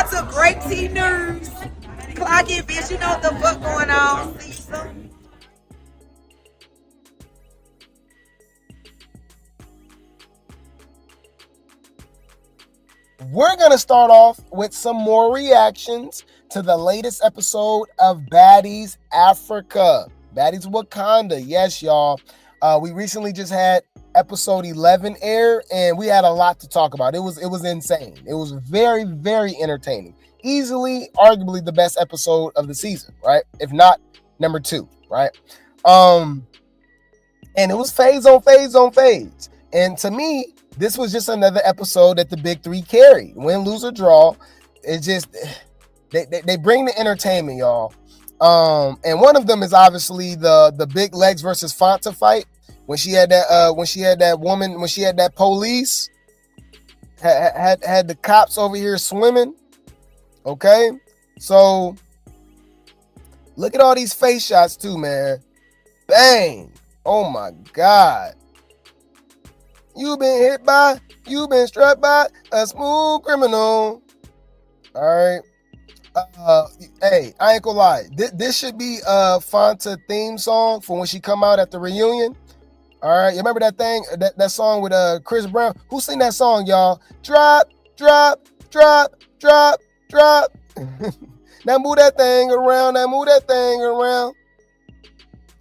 out to Grape Tea News. Clock it, bitch. You know what the fuck going on. See you soon. We're going to start off with some more reactions to the latest episode of Baddies Africa. Baddies Wakanda. Yes, y'all. We recently just had episode 11 air, and we had a lot to talk about. It was insane. It was very, very entertaining. Easily, arguably the best episode of the season, right? If not number 2, right? And it was phase on phase on phase. And to me, this was just another episode that the big 3 carried. Win, lose, or draw. It's just they bring the entertainment, y'all. And one of them is obviously the Big Legs versus Fanta fight. When she had that police had the cops over here swimming. Okay, so look at all these face shots too, man. Bang! Oh my God! You been struck by a smooth criminal. All right. Hey, I ain't gonna lie. This should be a Fanta theme song for when she come out at the reunion. All right, you remember that thing, that song with Chris Brown? Who sing that song, y'all? Drop, drop, drop, drop, drop. Now move that thing around. All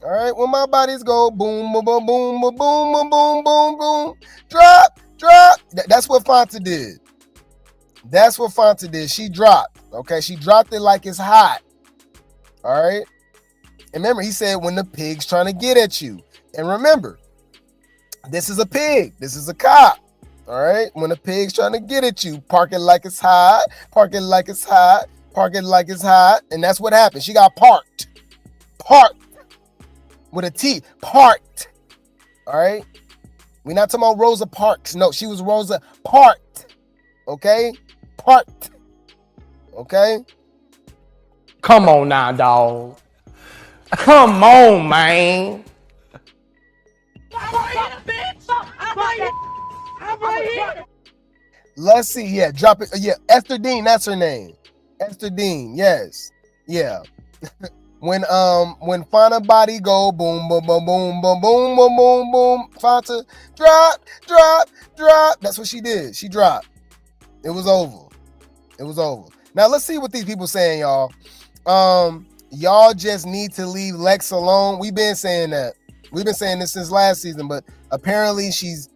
right, when my bodies go boom, boom, boom, boom, boom, boom, boom, boom, boom, drop, drop. That's what Fanta did. She dropped. Okay, she dropped it like it's hot. All right. And remember, he said when the pig's trying to get at you. And remember, this is a pig. This is a cop. All right. When the pig's trying to get at you, park it like it's hot. Park it like it's hot. Park it like it's hot. And that's what happened. She got parked. Parked. With a T. Parked. All right. We're not talking about Rosa Parks. No, she was Rosa Parked. Okay. Parked. Okay. Come on now, dog. Come on, man. Let's see. Yeah, drop it. Yeah, Esther Dean. That's her name. Esther Dean. Yes. Yeah. When Fanta body go boom, boom, boom, boom, boom, boom, boom, boom, boom. Fanta drop, drop, drop. That's what she did. She dropped. It was over. Now let's see what these people saying, y'all. Y'all just need to leave Lex alone. We've been saying that. We've been saying this since last season, but apparently it's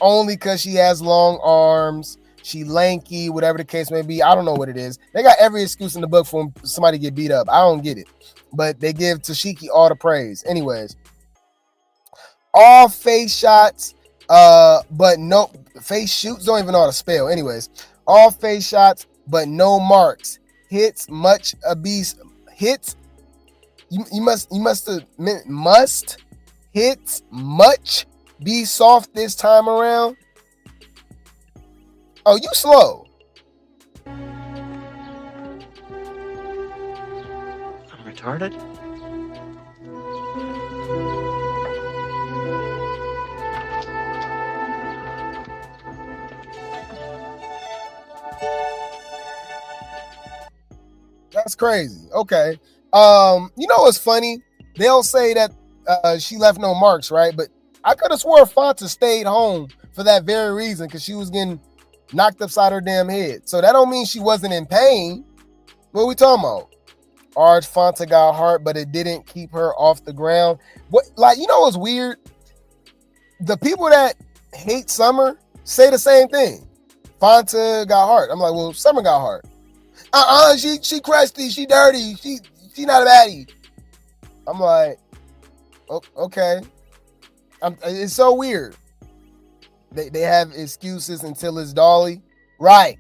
only because she has long arms, she lanky, whatever the case may be. I don't know what it is. They got every excuse in the book for somebody to get beat up. I don't get it. But they give Tashiki all the praise. Anyways, all face shots, but no face shoots. Don't even know how to spell. Anyways, all face shots, but no marks. Hits much abuse. Hits. You must hits much be soft this time around. Oh, you slow. I'm retarded? That's crazy. Okay. You know what's funny? They'll say that she left no marks, right? But I could have swore Fanta stayed home for that very reason, because she was getting knocked upside her damn head. So that don't mean she wasn't in pain. What are we talking about? Arch Fanta got hurt, but it didn't keep her off the ground. What, like, you know what's weird? The people that hate Summer say the same thing. Fanta got hurt. I'm like, well, Summer got hurt. She crusty, she dirty, she not a baddie. I'm like, okay. It's so weird. They have excuses until it's Dolly. Right.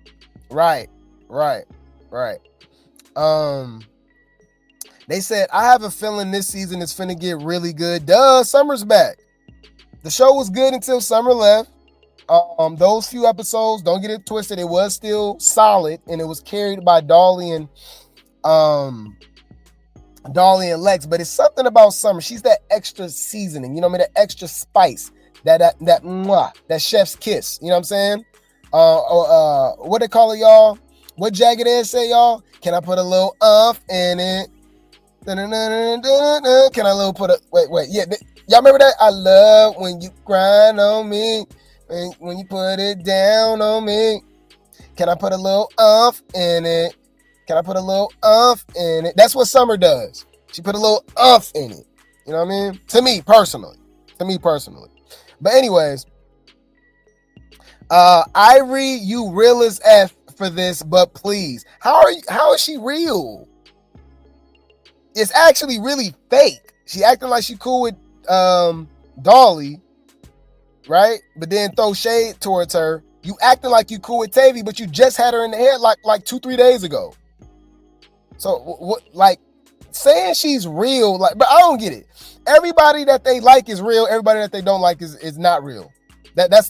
They said, I have a feeling this season is finna get really good. Duh, Summer's back. The show was good until Summer left. Those few episodes, don't get it twisted, it was still solid, and it was carried by Dolly and Lex. But it's something about Summer. She's that extra seasoning, you know what I mean? That extra spice, that chef's kiss. You know what I'm saying? What they call it, y'all? What Jagged Edge say, y'all? Can I put a little in it? Can I put a wait? Yeah, y'all remember that? I love when you grind on me, when you put it down on me. Can I put a little in it? Can I put a little in it? That's what Summer does. She put a little in it. You know what I mean? To me personally. But anyways, Ivory, you real as F for this, but please, how is she real? It's actually really fake. She acting like she cool with Dolly, right? But then throw shade towards her. You acting like you cool with Tavy, but you just had her in the head like 2-3 days ago. So what, like, saying she's real, like, but I don't get it. Everybody that they like is real. Everybody that they don't like is not real. That's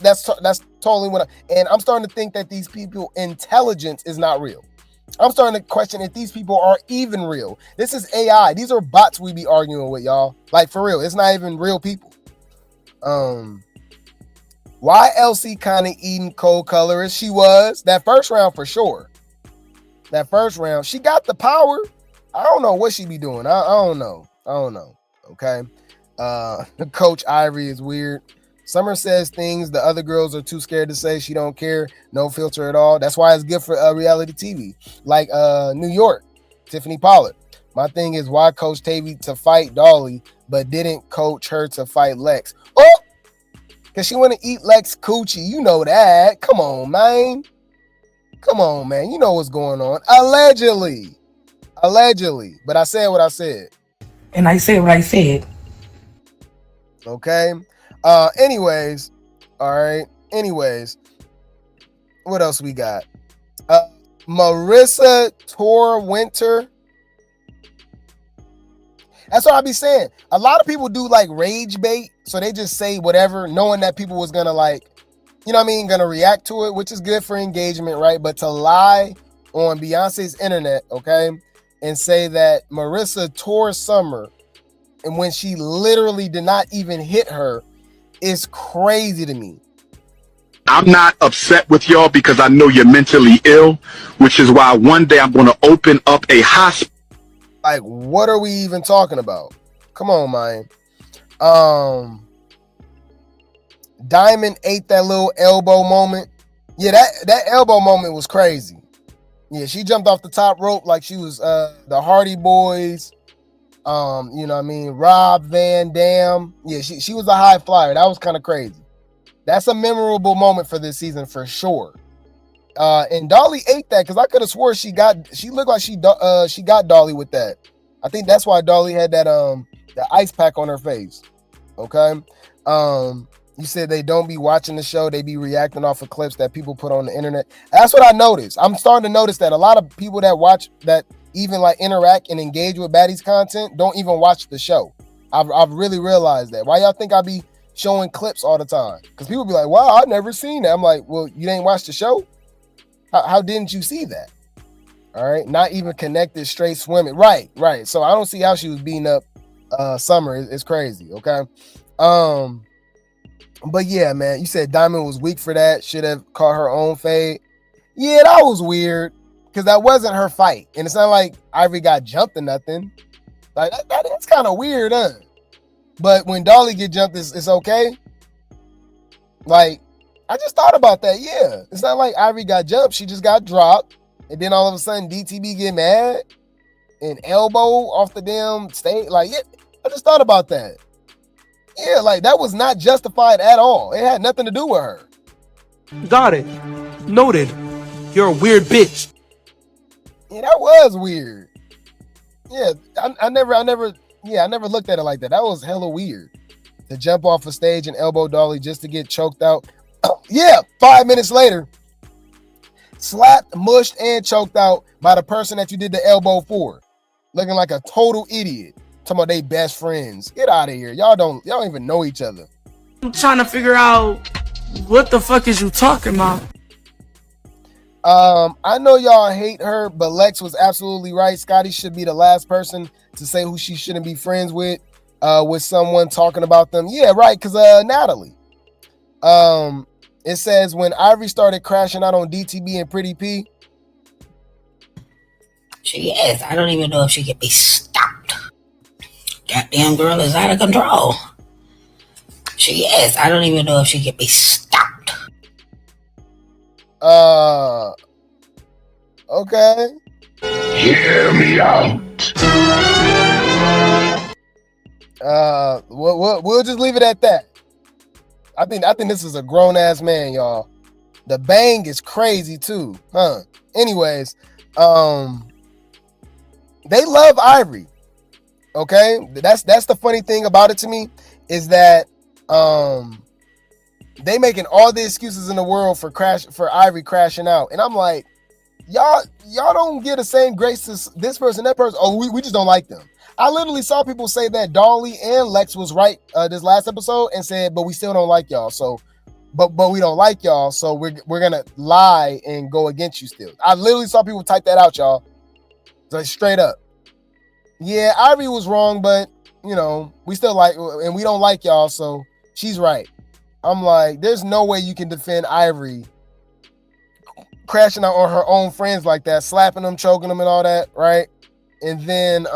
totally what and I'm starting to think that these people intelligence is not real. I'm starting to question if these people are even real. This is AI. These are bots we be arguing with, y'all. Like, for real. It's not even real people. Why Elsie kind of eating cold colorist? She was. That first round for sure. That first round. She got the power. I don't know what she be doing. I don't know. Okay. Coach Ivory is weird. Summer says things the other girls are too scared to say. She don't care. No filter at all. That's why it's good for reality TV. Like New York, Tiffany Pollard. My thing is, why coach Tavy to fight Dolly, but didn't coach her to fight Lex? Oh! Because she want to eat Lex coochie. You know that. Come on, man. You know what's going on. Allegedly. But I said what I said. And I said what I said. Okay. Anyways. All right. Anyways. What else we got? Marissa Tor Winter. That's what I be saying. A lot of people do like rage bait. So they just say whatever, knowing that people was going to like, you know what I mean, going to react to it, which is good for engagement, right? But to lie on Beyonce's internet, okay, and say that Marissa tore Summer and when she literally did not even hit her is crazy to me. I'm not upset with y'all because I know you're mentally ill, which is why one day I'm going to open up a hospital. Like, what are we even talking about? Come on, man. Diamond ate that little elbow moment. Yeah, that elbow moment was crazy. Yeah, she jumped off the top rope like she was the Hardy Boys. You know what I mean? Rob Van Dam. Yeah, she was a high flyer. That was kind of crazy. That's a memorable moment for this season for sure. And Dolly ate that because I could have swore she looked like she got Dolly with that. I think that's why Dolly had that the ice pack on her face. Okay. You said they don't be watching the show, they be reacting off of clips that people put on the internet. That's what I noticed. I'm starting to notice that a lot of people that watch, that even like interact and engage with Baddies content, don't even watch the show. I've really realized that. Why y'all think I be showing clips all the time? Because people be like, wow, I've never seen that. I'm like, well, you didn't watch the show? How didn't you see that? All right. Not even connected, straight swimming. Right. So I don't see how she was beating up Summer. It's crazy. Okay. But yeah, man, you said Diamond was weak for that. Should have caught her own fade. Yeah, that was weird because that wasn't her fight. And it's not like Ivory got jumped or nothing. Like, that's kind of weird, huh? But when Dolly get jumped, it's okay. Like, I just thought about that. Yeah, it's not like Ivory got jumped. She just got dropped. And then all of a sudden, DTB get mad and elbow off the damn stage. Like, yeah, I just thought about that. Yeah, like, that was not justified at all. It had nothing to do with her. Got it. Noted. You're a weird bitch. Yeah, that was weird. Yeah, I never looked at it like that. That was hella weird. To jump off a stage and elbow Dolly just to get choked out. Yeah, 5 minutes later, slapped, mushed, and choked out by the person that you did the elbow for. Looking like a total idiot. Talking about they best friends. Get out of here. Y'all don't even know each other. I'm trying to figure out what the fuck is you talking about? I know y'all hate her, but Lex was absolutely right. Scotty should be the last person to say who she shouldn't be friends with someone talking about them. Yeah, right, because Natalie. It says when Ivory started crashing out on DTB and Pretty P, She is. I don't even know if she can be stopped. Goddamn girl is out of control. She is. I don't even know if she can be stopped. Okay. Hear me out. We'll just leave it at that. I think this is a grown ass man, y'all. The bang is crazy too, huh? Anyways, they love Ivory. Okay, that's the funny thing about it to me is that they making all the excuses in the world for Ivory crashing out, and I'm like, y'all don't get the same grace to this person, that person. Oh, we just don't like them. I literally saw people say that Dolly and Lex was right this last episode and said, but we still don't like y'all. So, but we don't like y'all. So we're gonna lie and go against you still. I literally saw people type that out, y'all. Like straight up. Yeah, Ivory was wrong, but you know, we still like, and we don't like y'all. So she's right. I'm like, there's no way you can defend Ivory crashing out on her own friends like that, slapping them, choking them, and all that, right? And then,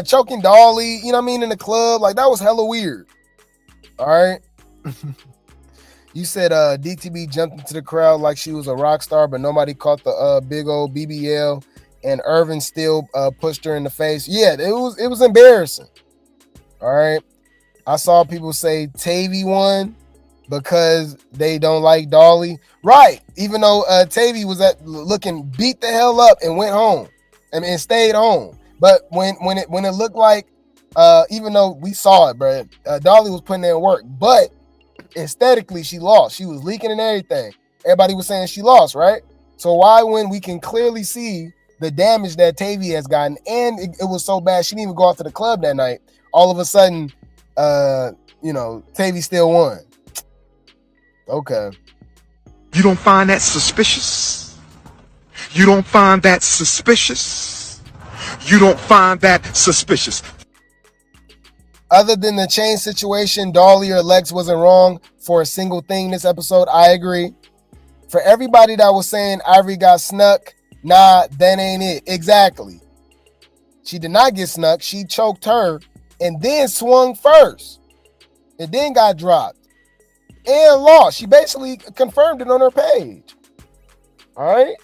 choking Dolly, you know what I mean, in the club. Like, that was hella weird. All right. You said DTB jumped into the crowd like she was a rock star, but nobody caught the big old BBL, and Irvin still pushed her in the face. Yeah, it was embarrassing. All right. I saw people say Tavy won because they don't like Dolly. Right. Even though Tavy was looking beat the hell up and went home. And stayed home. But when it looked like, even though we saw it, bro, Dolly was putting in work, but aesthetically she lost. She was leaking and everything. Everybody was saying she lost, right? So why, when we can clearly see the damage that Tavy has gotten, and it was so bad she didn't even go out to the club that night, all of a sudden, Tavy still won. Okay. You don't find that suspicious? You don't find that suspicious? You don't find that suspicious? Other than the chain situation, Dolly or Lex wasn't wrong for a single thing this episode. I agree. For everybody that was saying Ivory got snuck, nah, that ain't it. Exactly. She did not get snuck. She choked her and then swung first. And then got dropped. And lost. She basically confirmed it on her page. All right?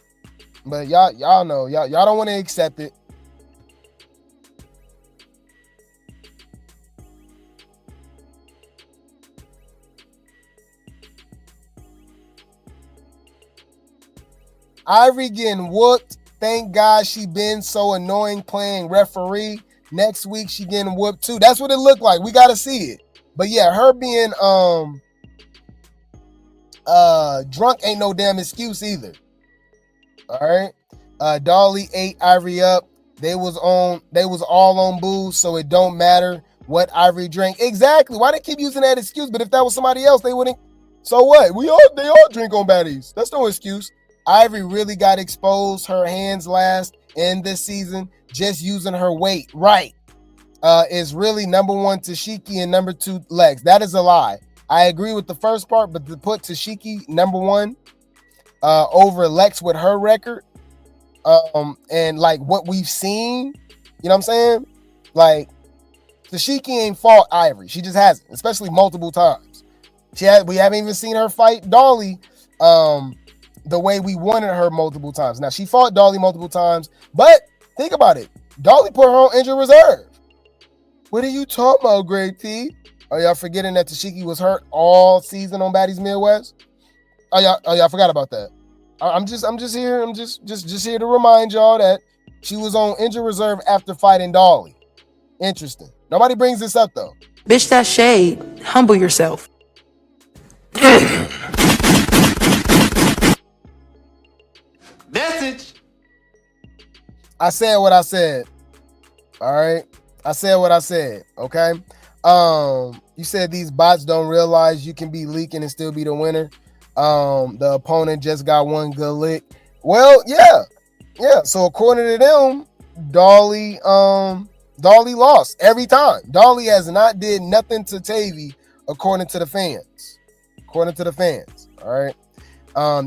But y'all know, y'all don't want to accept it. Ivory getting whooped. Thank God she been so annoying playing referee. Next week she getting whooped too. That's what it looked like. We gotta see it. But yeah, her being drunk ain't no damn excuse either. All right. Dolly ate Ivory up. They was all on booze, so it don't matter what Ivory drank. Exactly. Why they keep using that excuse? But if that was somebody else, they wouldn't. So what? They all drink on Baddies. That's no excuse. Ivory really got exposed. Her hands last in this season, just using her weight. Right. Is really number one Tashiki and number two Lex. That is a lie. I agree with the first part, but to put Tashiki number one over Lex with her record, and like what we've seen, you know what I'm saying? Like, Tashiki ain't fought Ivory. She just hasn't, especially multiple times. We haven't even seen her fight Dolly the way we wanted her multiple times. Now, she fought Dolly multiple times, but think about it. Dolly put her on injured reserve. What are you talking about, Grape T? Are y'all forgetting that Tashiki was hurt all season on Baddies Midwest? Oh y'all forgot about that. I'm just here. I'm just here to remind y'all that she was on injured reserve after fighting Dolly. Interesting. Nobody brings this up though. Bitch, that shade. Humble yourself. Message. I said what I said. All right. I said what I said. Okay. You said these bots don't realize you can be leaking and still be the winner. The opponent just got one good lick. Well, yeah. So according to them, Dolly lost every time. Dolly has not did nothing to Tavy, according to the fans. All right.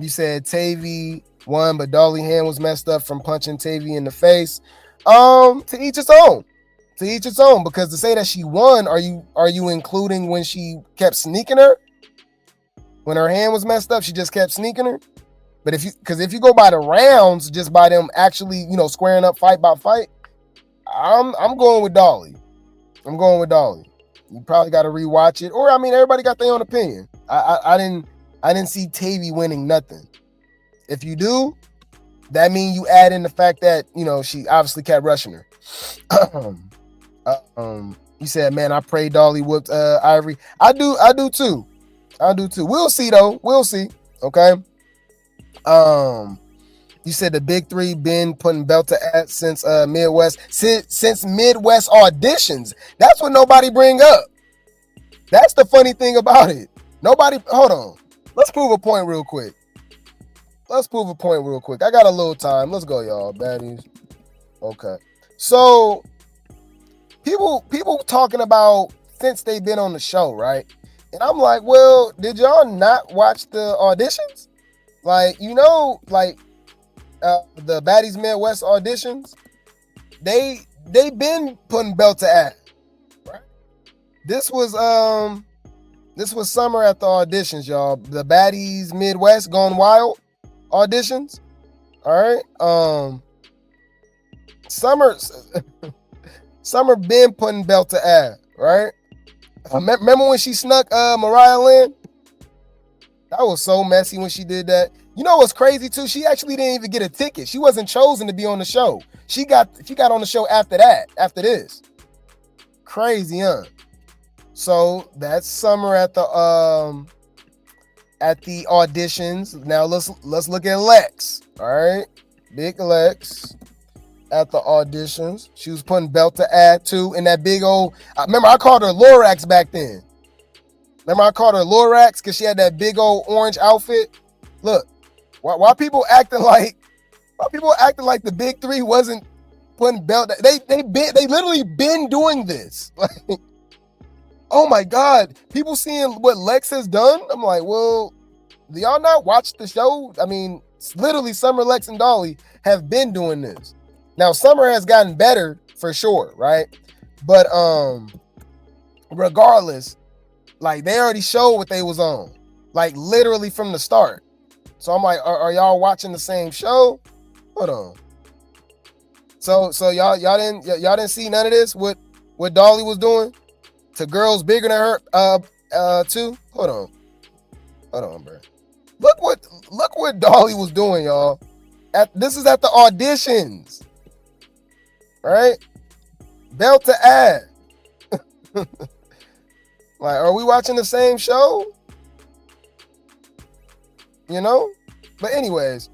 You said Tavy won, but Dolly hand was messed up from punching Tavy in the face. To each its own. To each its own. Because to say that she won, are you including when she kept sneaking her? When her hand was messed up, she just kept sneaking her. But if you go by the rounds, just by them actually, squaring up fight by fight, I'm going with Dolly. I'm going with Dolly. You probably got to rewatch it, or everybody got their own opinion. I didn't see Tavy winning nothing. If you do, that means you add in the fact that she obviously kept rushing her. You said, man, I pray Dolly whooped Ivory. I do too. We'll see though. We'll see. Okay. You said the big three been putting belt to ass since Midwest auditions. That's what nobody bring up. That's the funny thing about it. Nobody. Hold on. Let's prove a point real quick. I got a little time. Let's go, y'all. Baddies. Okay. So people talking about since they've been on the show, right? And I'm like, well, did y'all not watch the auditions? Like, the Baddies Midwest auditions, they been putting belt to ass, right? This was summer at the auditions, y'all. The Baddies Midwest Gone Wild auditions. All right. Summer been putting belt to ass, right? Remember when she snuck Mariah Lynn? That was so messy when she did that. You know what's crazy too? She actually didn't even get a ticket. She wasn't chosen to be on the show. She got on the show after this. Crazy, huh? So that's summer at the auditions. Now let's look at Lex. All right, Big Lex at the auditions. She was putting belt to ass too in that big old. Remember, I called her Lorax back then. Because she had that big old orange outfit. Look, why people acting like the big three wasn't putting belt? They literally been doing this. Like, oh my God, people seeing what Lex has done. I'm like, well, do y'all not watch the show? Literally, Summer, Lex, and Dolly have been doing this. Now, Summer has gotten better for sure, right? But regardless, like, they already showed what they was on, like, literally from the start. So I'm like, are y'all watching the same show? Hold on. So y'all didn't see none of this? What Dolly was doing to girls bigger than her too? Hold on, bro. Look what Dolly was doing, y'all. This is at the auditions. Right? Belt to ass. Like, are we watching the same show? But anyways,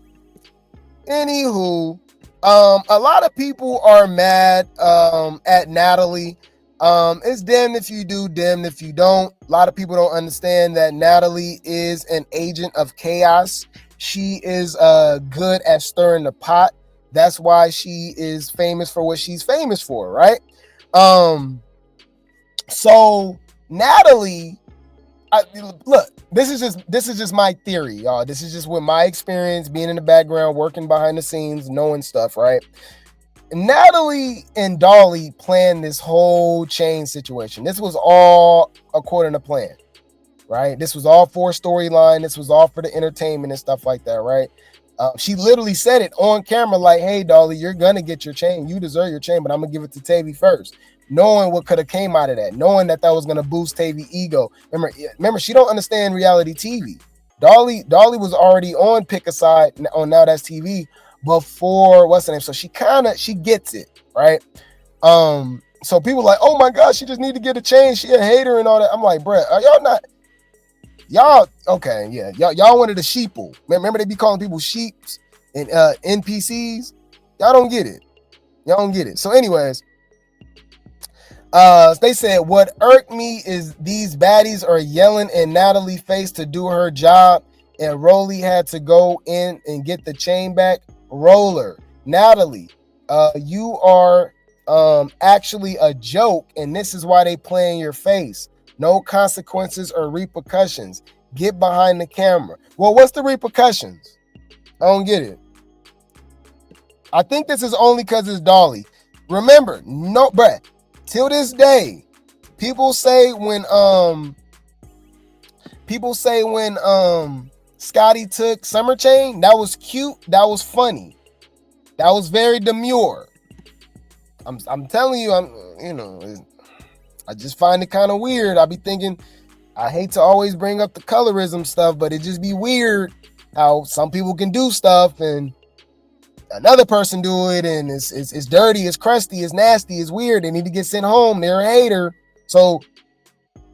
anywho, a lot of people are mad at Natalie. It's damned if you do, damned if you don't. A lot of people don't understand that Natalie is an agent of chaos. She is good at stirring the pot. That's why she is famous for what she's famous for, right? So Natalie, look, this is just my theory, y'all. This is just with my experience being in the background, working behind the scenes, knowing stuff, right? Natalie and Dolly planned this whole chain situation. This was all according to plan, right? This was all for storyline. This was all for the entertainment and stuff like that, right? She literally said it on camera, like, hey, Dolly, you're gonna get your chain. You deserve your chain, but I'm gonna give it to Tavy first. Knowing what could have came out of that, knowing that was gonna boost Tavy ego. Remember, she don't understand reality TV. Dolly was already on Pick a Side on Now That's TV before what's the name. So she gets it, right? So people like, oh my God, she just need to get a chain. She a hater and all that. I'm like, bruh, are y'all not? Y'all okay? Yeah, y'all wanted a sheeple. Remember they be calling people sheeps and NPCs. Y'all don't get it. So, anyways. They said what irked me is these baddies are yelling in Natalie's face to do her job, and Rolly had to go in and get the chain back. Roller, Natalie, you are actually a joke, and this is why they play in your face. No consequences or repercussions. Get behind the camera. Well, what's the repercussions? I don't get it. I think this is only because it's Dolly. Remember, no, bruh, till this day, people say when Scotty took Summer Chain, that was cute, that was funny, that was very demure. I'm telling you, I just find it kind of weird. I be thinking, I hate to always bring up the colorism stuff, but it just be weird how some people can do stuff and another person do it, and it's dirty, it's crusty, it's nasty, it's weird. They need to get sent home. They're a hater. So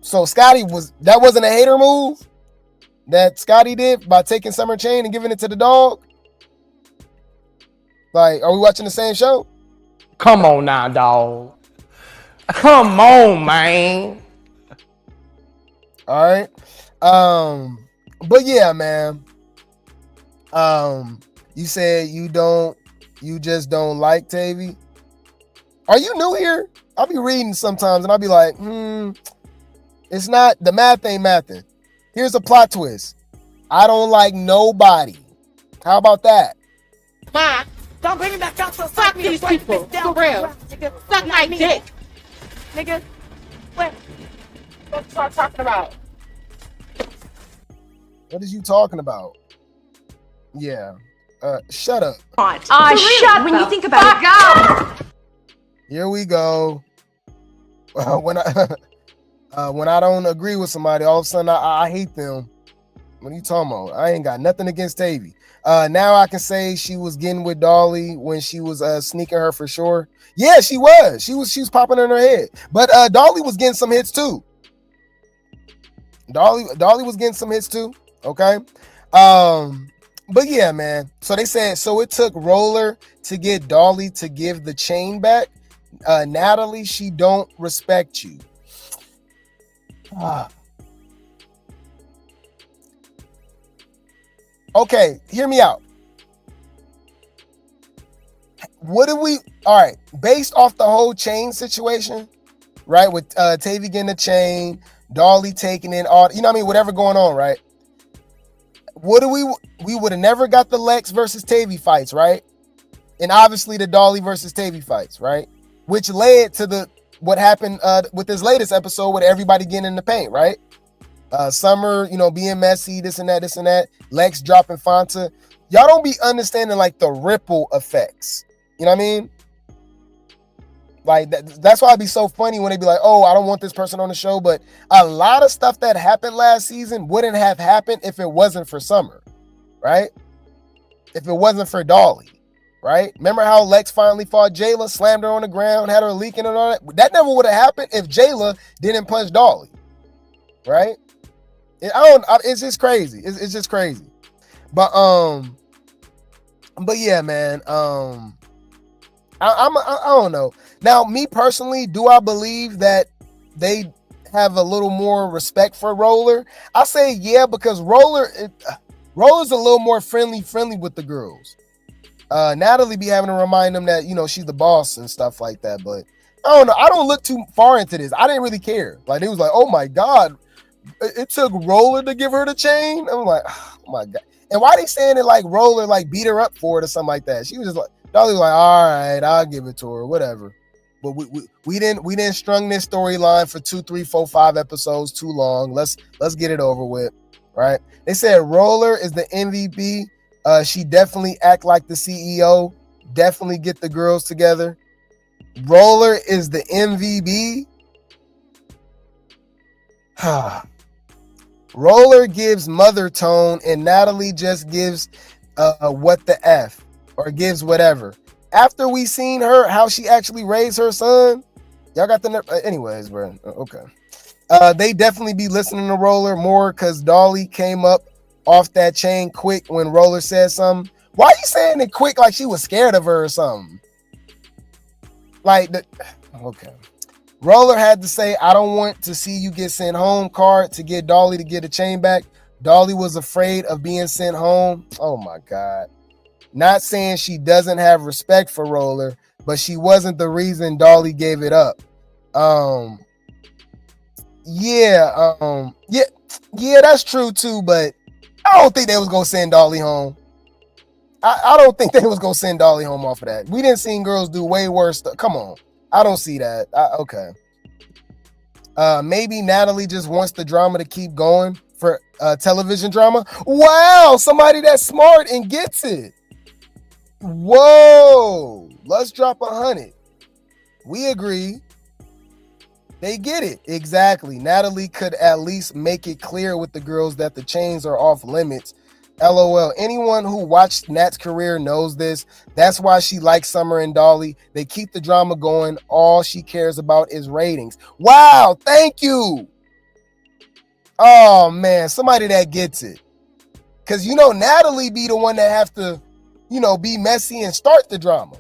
Scotty that wasn't a hater move that Scotty did by taking Summer Chain and giving it to the dog. Like, are we watching the same show? Come on now, dog. Come on, man. All right. But yeah, man. You said you just don't like Tavy. Are you new here? I'll be reading sometimes and I'll be like, it's not, the math ain't mathing. Here's a plot twist. I don't like nobody. How about that? Ma, don't bring me back up to fuck these people. For real. Suck my dick. Nigga, what you talking about? What is you talking about? Yeah. Shut up. Shut when you think about it. Here we go. When I don't agree with somebody, all of a sudden I hate them. What are you talking about? I ain't got nothing against Tavy. Now I can say she was getting with Dolly when she was sneaking her for sure. Yeah, she was. She was popping in her head. But Dolly was getting some hits too. Dolly was getting some hits too. Okay. But yeah, man. So they said, so it took Roller to get Dolly to give the chain back. Natalie, she don't respect you. Okay, hear me out. All right, based off the whole chain situation, right, with Tavy getting the chain, Dolly taking in all, whatever going on, right? We would have never got the Lex versus Tavy fights, right? And obviously the Dolly versus Tavy fights, right? Which led to what happened with this latest episode with everybody getting in the paint, right? Summer, being messy, this and that. Lex dropping Fanta. Y'all don't be understanding like the ripple effects. You know what I mean? Like that's why it'd be so funny when they be like, oh, I don't want this person on the show. But a lot of stuff that happened last season wouldn't have happened if it wasn't for Summer, right? If it wasn't for Dolly, right? Remember how Lex finally fought Jayla, slammed her on the ground, had her leaking and all that? That never would have happened if Jayla didn't punch Dolly, right? It's just crazy. It's just crazy. But yeah, man. I don't know. Now, me personally, do I believe that they have a little more respect for Roller? I say yeah, because Roller's a little more friendly with the girls. Natalie be having to remind them that, she's the boss and stuff like that. But I don't know. I don't look too far into this. I didn't really care. Like, it was like, oh my God, it took Roller to give her the chain. I'm like, oh my God. And why they saying it like Roller like beat her up for it or something like that? She was just like, Dolly was like, all right, I'll give it to her, whatever. But we didn't strung this storyline for 2, 3, 4, 5 episodes too long. Let's get it over with, right? They said Roller is the MVP. She definitely act like the CEO. Definitely get the girls together. Roller is the MVP. Roller gives mother tone and Natalie just gives what the F or gives whatever. After we seen her, how she actually raised her son, y'all got the anyways, bro. Okay. They definitely be listening to Roller more because Dolly came up off that chain quick when Roller said something. Why are you saying it quick like she was scared of her or something? Okay. Roller had to say, I don't want to see you get sent home card to get Dolly to get a chain back. Dolly was afraid of being sent home. Oh my God. Not saying she doesn't have respect for Roller, but she wasn't the reason Dolly gave it up. Yeah, that's true too, but I don't think they was gonna send Dolly home. I don't think they was gonna send Dolly home off of that. We didn't see girls do way worse stuff. Come on, I don't see that. Okay. Maybe Natalie just wants the drama to keep going for television drama. Wow, somebody that's smart and gets it. Whoa, let's drop 100. We agree. They get it. Exactly. Natalie could at least make it clear with the girls that the chains are off limits. LOL. Anyone who watched Nat's career knows this. That's why she likes Summer and Dolly. They keep the drama going. All she cares about is ratings. Wow. Thank you. Oh, man. Somebody that gets it. Because, Natalie be the one that have to, be messy and start the drama.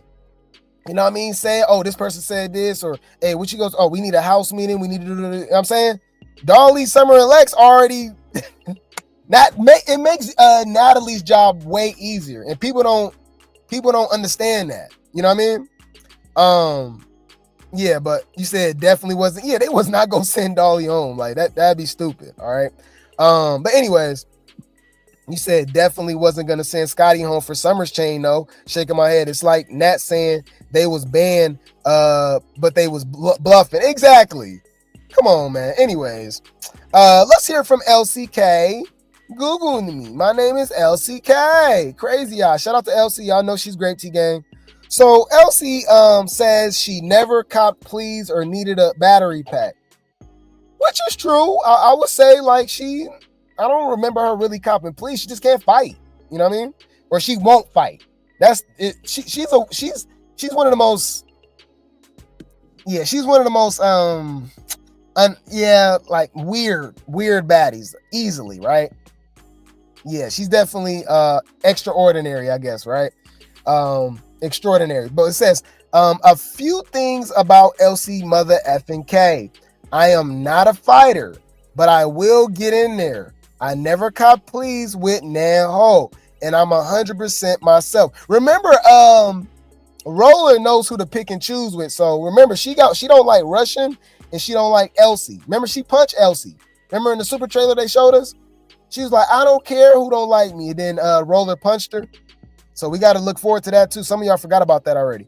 You know what I mean? Say, oh, this person said this, or hey, what you goes, oh, we need a house meeting. We need to do, you know what I'm saying? Dolly, Summer, and Lex already it makes Natalie's job way easier. And people don't understand that. You know what I mean? Yeah, but you said definitely wasn't. Yeah, they was not gonna send Dolly home. Like that'd be stupid. All right. But anyways, you said definitely wasn't gonna send Scotty home for Summer's chain, though. Shaking my head. It's like Nat saying they was banned, but they was bluffing. Exactly. Come on, man. Anyways, let's hear from LCK. Googling me. My name is LCK. Crazy y'all. Shout out to Elsie. Y'all know she's Grape Tea Gang. So Elsie says she never copped pleas or needed a battery pack, which is true. I would say like I don't remember her really copping pleas. She just can't fight. You know what I mean? Or she won't fight. That's it. She's one of the most. Yeah, she's one of the most like weird baddies easily, right? Yeah, she's definitely extraordinary, I guess, right? Extraordinary. But it says a few things about Elsie Mother effing K. I am not a fighter, but I will get in there. I never cop pleas with Nan Ho, and I'm 100% myself. Remember, Roller knows who to pick and choose with. So remember, she don't like Russian and she don't like Elsie. Remember, she punched Elsie. Remember in the super trailer they showed us? She was like, I don't care who don't like me. And then Roller punched her. So we got to look forward to that too. Some of y'all forgot about that already.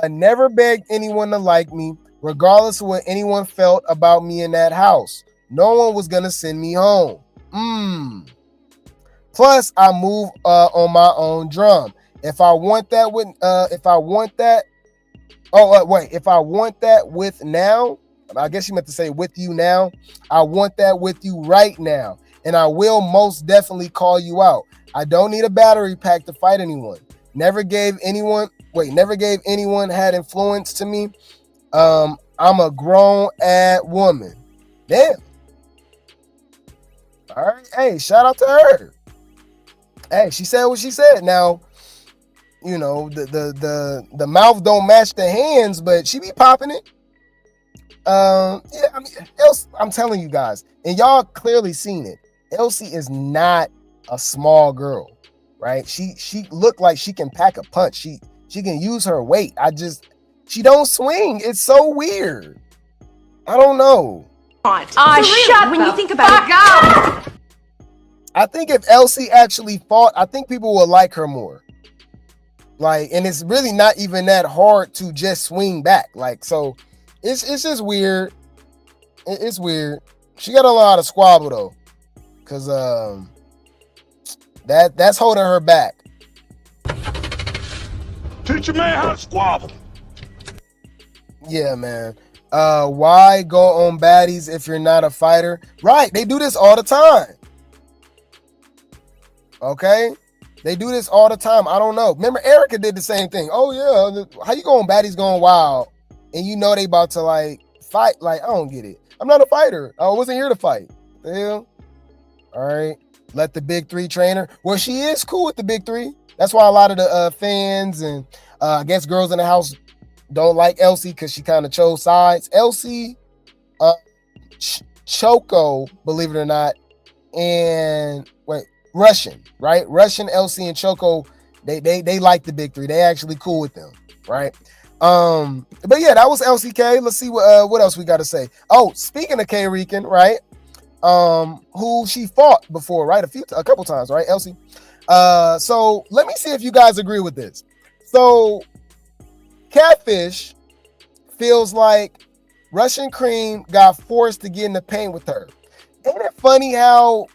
Never begged anyone to like me, regardless of what anyone felt about me in that house. No one was going to send me home. Plus, I move on my own drum. If I want that with now, I guess you meant to say with you now. I want that with you right now. And I will most definitely call you out. I don't need a battery pack to fight anyone. Never gave anyone had influence to me. I'm a grown ass woman. Damn. All right. Hey, shout out to her. Hey, she said what she said. Now, the mouth don't match the hands, but she be popping it. Yeah, I mean, I'm telling you guys, and y'all clearly seen it. Elsie is not a small girl, right? She looked like she can pack a punch. She can use her weight. She don't swing. It's so weird. I don't know. Shut when you think about it. I think if Elsie actually fought, I think people would like her more. Like, and it's really not even that hard to just swing back. Like, so it's just weird. It's weird. She got a lot of squabble though, because that's holding her back. Teach a man how to squabble. Yeah, man. Why go on baddies if you're not a fighter? Right, they do this all the time. Okay, they do this all the time. I don't know. Remember, Erica did the same thing. Oh yeah, how you going baddies going wild, and they about to like fight? Like, I don't get it. I'm not a fighter. I wasn't here to fight. The hell. All right, let the big three train her. Well, she is cool with the big three. That's why a lot of the fans and I guess girls in the house don't like Elsie because she kind of chose sides. Elsie, Choco, believe it or not, and Russian, right? Russian, Elsie, and Choco, they like the big three. They actually cool with them, right? But yeah, that was LCK. Let's see what else we got to say. Oh, speaking of K Rican, right? Who she fought before, right? A couple times, right? Elsie. So let me see if you guys agree with this. So Catfish feels like Russian Cream got forced to get in the paint with her. Ain't it funny how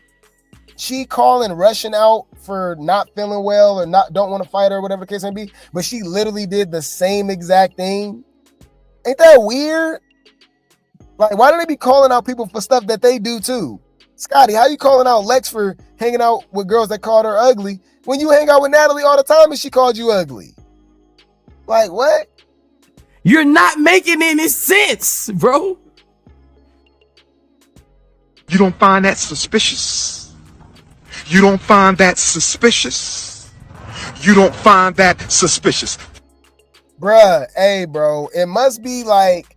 she calling Russian out for not feeling well or don't want to fight her or whatever the case may be, but she literally did the same exact thing? Ain't that weird? Like, why do they be calling out people for stuff that they do too? Scotty, how you calling out Lex for hanging out with girls that called her ugly when you hang out with Natalie all the time and she called you ugly? Like, what? You're not making any sense, bro. You don't find that suspicious? You don't find that suspicious? You don't find that suspicious? Bruh, hey, bro, it must be like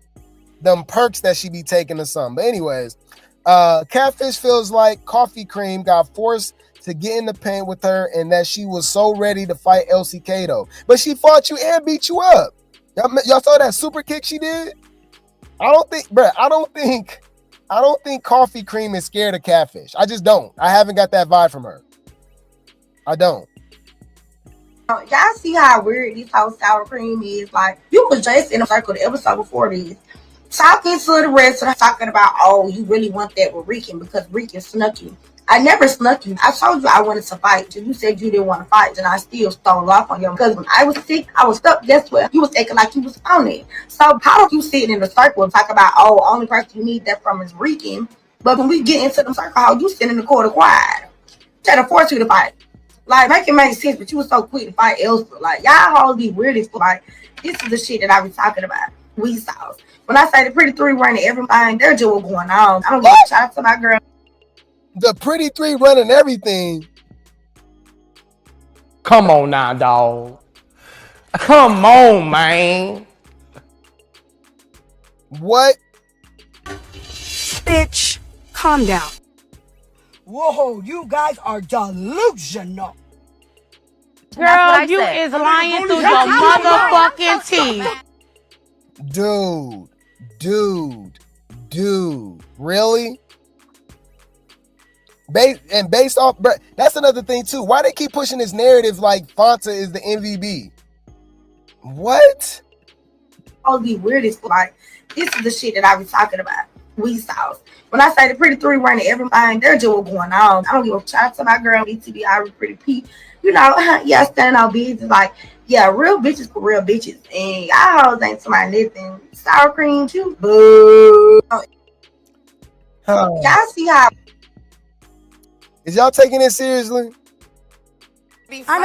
them perks that she be taking or something. But anyways, Catfish feels like Coffee Cream got forced to get in the paint with her and that she was so ready to fight Elsie Kato. But she fought you and beat you up. Y'all saw that super kick she did? I don't think Coffee Cream is scared of Catfish. I just don't. I haven't got that vibe from her. I don't. Y'all see how weird this whole sour cream is? Like, you was just in a circle the episode before this, talking to the rest of them, talking about, oh, you really want that with Rican because Rican snuck you. I never snuck you. I told you I wanted to fight. You said you didn't want to fight, and I still stole off on you. Because when I was sick, I was stuck. Guess what? You was acting like you was on it. So how don't you sit in the circle and talk about, oh, only person you need that from is Rican? But when we get into the circle, how you sit in the corner quiet? Try to force you to fight. Like, make it make sense, but you was so quick to fight Elsie. Like, y'all all be weird as like, this is the shit that I be talking about. We saw. When I say the pretty three running everything, they're just what's going on. I don't give a shout out to my girl. The pretty three running everything. Come on now, dog. Come on, man. What? Bitch, calm down. Whoa, you guys are delusional. Girl, you is lying through your motherfucking teeth. Dude. Really? Based off, that's another thing too. Why they keep pushing this narrative like Fanta is the MVP? What? All the weirdest, like, this is the shit that I be talking about. We saw. When I say the pretty three running everything, they're just what's going on. I don't give a shout out to my girl, BTB, Ivory, Pretty P. You know, yeah, standing on business. Like, yeah, real bitches for real bitches. And y'all hoes ain't somebody nothing. Sour cream, too. Boo. Y'all see how. Is y'all taking it seriously? I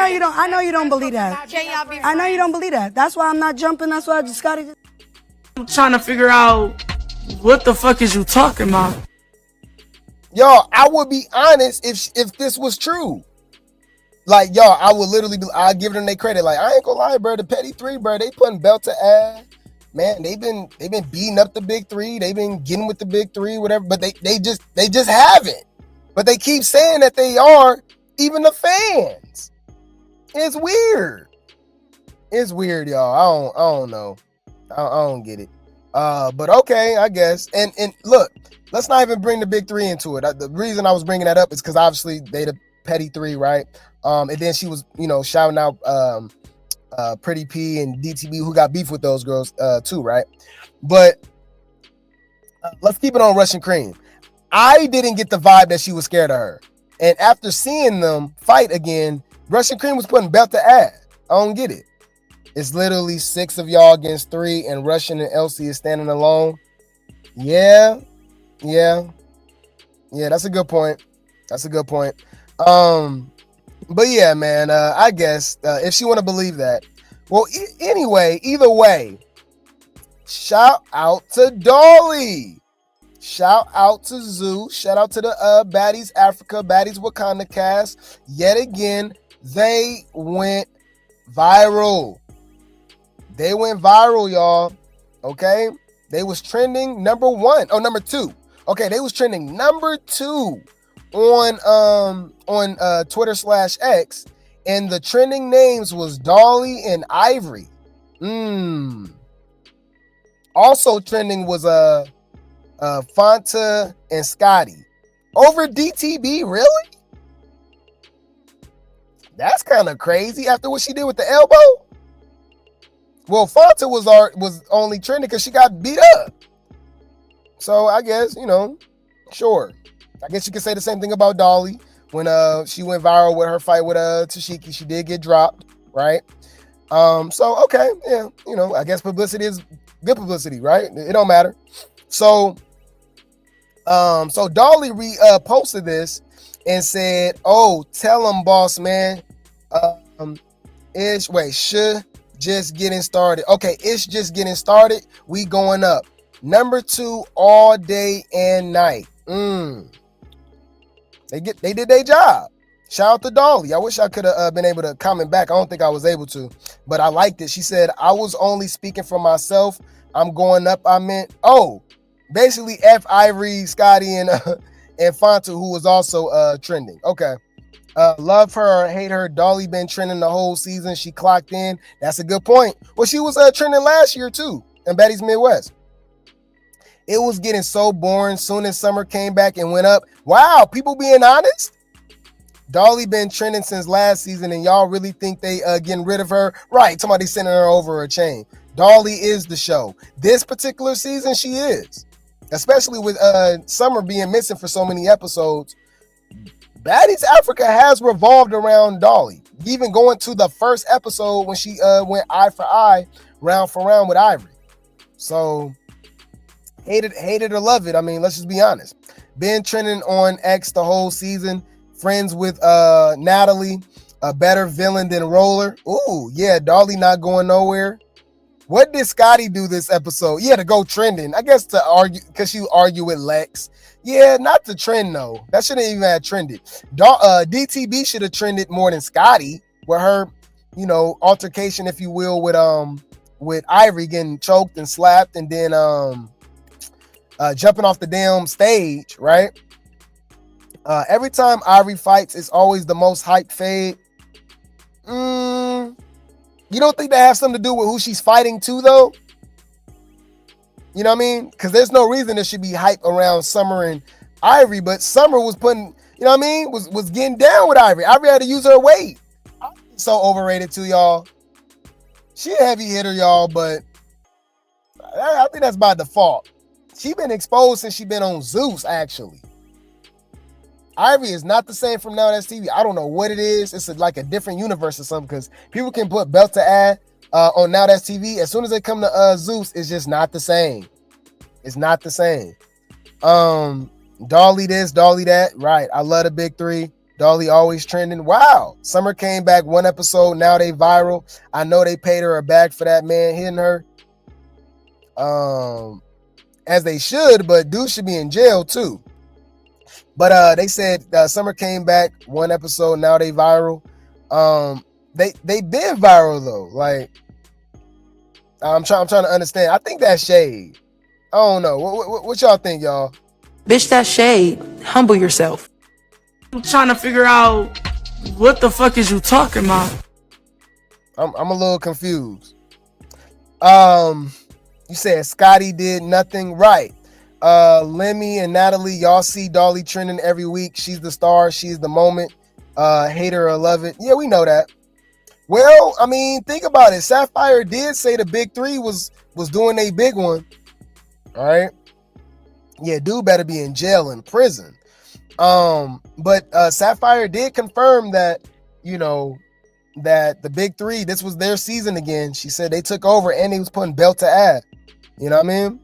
know you don't believe that. I know you don't believe that. That's why I'm not jumping. That's why I just gotta. I'm trying to figure out what the fuck is you talking about. Y'all, I would be honest if this was true. Like, y'all, I would literally I'll give them their credit. Like, I ain't gonna lie, bro. The Petty Three, bro, they putting belt to ass. Man, they've been beating up the big three. They've been getting with the big three, whatever. But they just haven't. But they keep saying that they are, even the fans. It's weird. It's weird, y'all. I don't know. I don't get it. But okay, I guess. And look, let's not even bring the big three into it. The reason I was bringing that up is because obviously they the Petty Three, right? And then she was, shouting out Pretty P and DTB, who got beef with those girls too, right? But let's keep it on Russian Cream. I didn't get the vibe that she was scared of her. And after seeing them fight again, Russian Cream was putting belt to ass. I don't get it. It's literally 6 of y'all against 3, and Russian and Elsie is standing alone. Yeah, that's a good point. But yeah, man, I guess if she want to believe that. Well, anyway, either way, shout out to Dolly. Shout out to Zoo. Shout out to the Baddies Africa, Baddies Wakanda cast. Yet again, they went viral. Y'all. Okay? They was trending number 2. Okay, they was trending number 2 on Twitter/X, and the trending names was Dolly and Ivory. Also trending was Fanta and Scotty over DTB. Really? That's kind of crazy after what she did with the elbow. Well, Fanta was only trending because she got beat up. So I guess, sure. I guess you could say the same thing about Dolly. When she went viral with her fight with Tashiki, she did get dropped, right? So okay, yeah, I guess publicity is good publicity, right? It don't matter. So Dolly posted this and said, "Oh, tell him, boss man, just getting started. Okay, it's just getting started. We going up. Number 2 all day and night. They did their job. Shout out to Dolly. I wish I could have been able to comment back. I don't think I was able to, but I liked it. She said, I was only speaking for myself. I'm going up. I meant, basically F Ivory, Scotty, and Fanta, who was also trending. Okay. Love her or hate her, Dolly been trending the whole season. She clocked in. That's a good point. Well, she was trending last year too in Baddies Midwest. It was getting so boring soon as summer came back and went up. Wow, people being honest? Dolly been trending since last season and y'all really think they getting rid of her? Right, somebody sending her over a chain. Dolly is the show. This particular season, she is. Especially with summer being missing for so many episodes. Baddies Africa has revolved around Dolly. Even going to the first episode when she went eye for eye, round for round with Ivory. So, hate it or love it. I mean, let's just be honest. Been trending on X the whole season. Friends with Natalie. A better villain than Roller. Ooh, yeah, Dolly not going nowhere. What did Scotty do this episode? Yeah, to go trending. I guess to argue, because she argue with Lex. Yeah, not to trend though. That shouldn't even have trended. DTB should have trended more than Scotty with her, altercation, if you will, with Ivory getting choked and slapped and then jumping off the damn stage, right? Every time Ivory fights, it's always the most hyped fade. You don't think that has something to do with who she's fighting to, though? You know what I mean? Because there's no reason there should be hype around Summer and Ivory, but Summer was putting, was getting down with Ivory. Ivory had to use her weight. So overrated too, y'all. She a heavy hitter, y'all, but I think that's by default. She been exposed since she been on Zeus, actually. Ivory is not the same from Now That's TV. I don't know what it is. It's like a different universe or something because people can put belt to ad on Now That's TV. As soon as they come to Zeus, it's just not the same. It's not the same. Dolly this, Dolly that. Right. I love the big 3. Dolly always trending. Wow. Summer came back 1 episode. Now they viral. I know they paid her a bag for that man hitting her. As they should, but dude should be in jail too. But they said Summer came back 1 episode. Now they viral. They been viral though. Like I'm trying to understand. I think that's shade. I don't know. What y'all think, y'all? Bitch, that's shade. Humble yourself. I'm trying to figure out what the fuck is you talking about. I'm a little confused. You said Scotty did nothing right. Lemmy and Natalie, y'all see Dolly trending every week. She's the star. She's the moment. Hate her or love it. Yeah, we know that. Well, I mean, think about it. Sapphire did say the big 3 was doing a big one. All right. Yeah, dude better be in jail and prison. But Sapphire did confirm that, that the big 3, this was their season again. She said they took over and he was putting belt to ad. You know what I mean?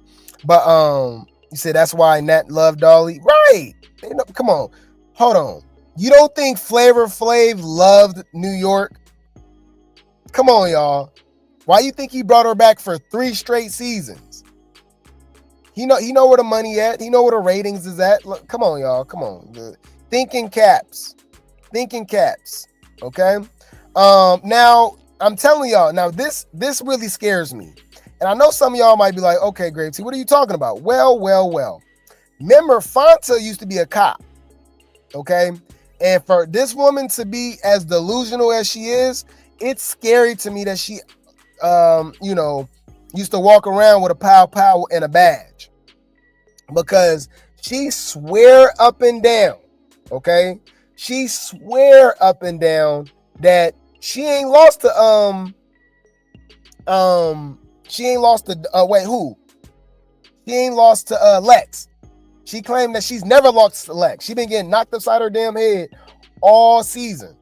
But you said that's why Nat loved Dolly. Right. Come on. Hold on. You don't think Flavor Flav loved New York? Come on, y'all. Why you think he brought her back for 3 straight seasons? He know where the money at. He know where the ratings is at. Look, come on, y'all. Come on. Thinking caps. Okay. Now I'm telling y'all. Now this really scares me. And I know some of y'all might be like, okay, Grape, what are you talking about? Well. Remember, Fanta used to be a cop. Okay. And for this woman to be as delusional as she is, it's scary to me that she, used to walk around with a pow and a badge. Because she swear up and down, okay? She swear up and down that she ain't lost to she ain't lost to She ain't lost to Lex. She claimed that she's never lost to Lex. She been getting knocked upside her damn head all season.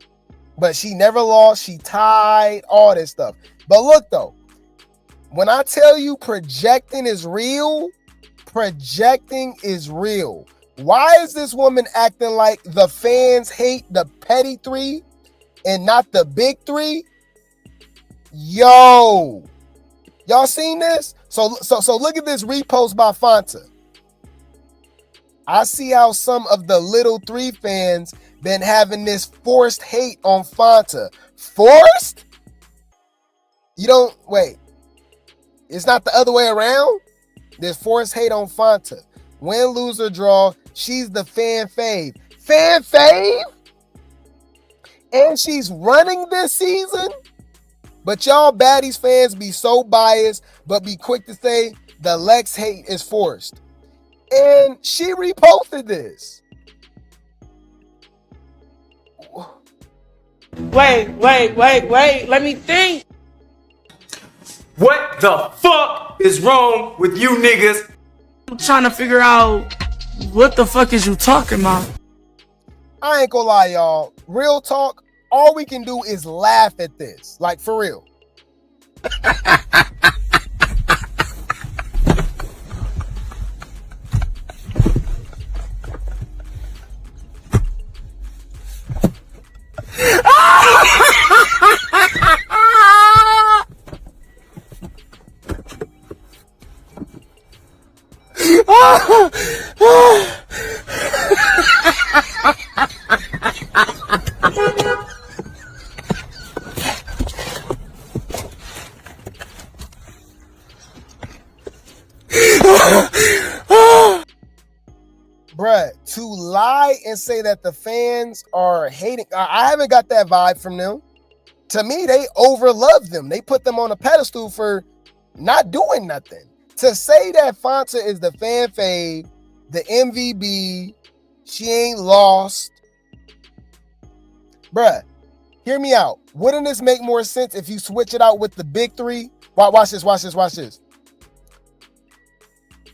But she never lost. She tied, all this stuff. But look though, when I tell you projecting is real, projecting is real. Why is this woman acting like the fans hate the petty three and not the big three? Yo, y'all seen this? So look at this repost by Fanta. I see how some of the little three fans been having this forced hate on Fanta. Forced? You don't, wait. It's not the other way around? There's forced hate on Fanta. Win, lose, or draw, she's the fan fave. Fan fave? And she's running this season? But y'all Baddies fans be so biased, but be quick to say the Lex hate is forced. And she reposted this. Wait. Let me think. What the fuck is wrong with you niggas? I'm trying to figure out what the fuck is you talking about. I ain't gonna lie, y'all. Real talk, all we can do is laugh at this. Like, for real. Bruh, to lie and say that the fans are hating, I haven't got that vibe from them. To me, they overlove them. They put them on a pedestal for not doing nothing. To say that Fanta is the fan fave, the MVB, she ain't lost. Bruh, hear me out. Wouldn't this make more sense if you switch it out with the big three? Watch this.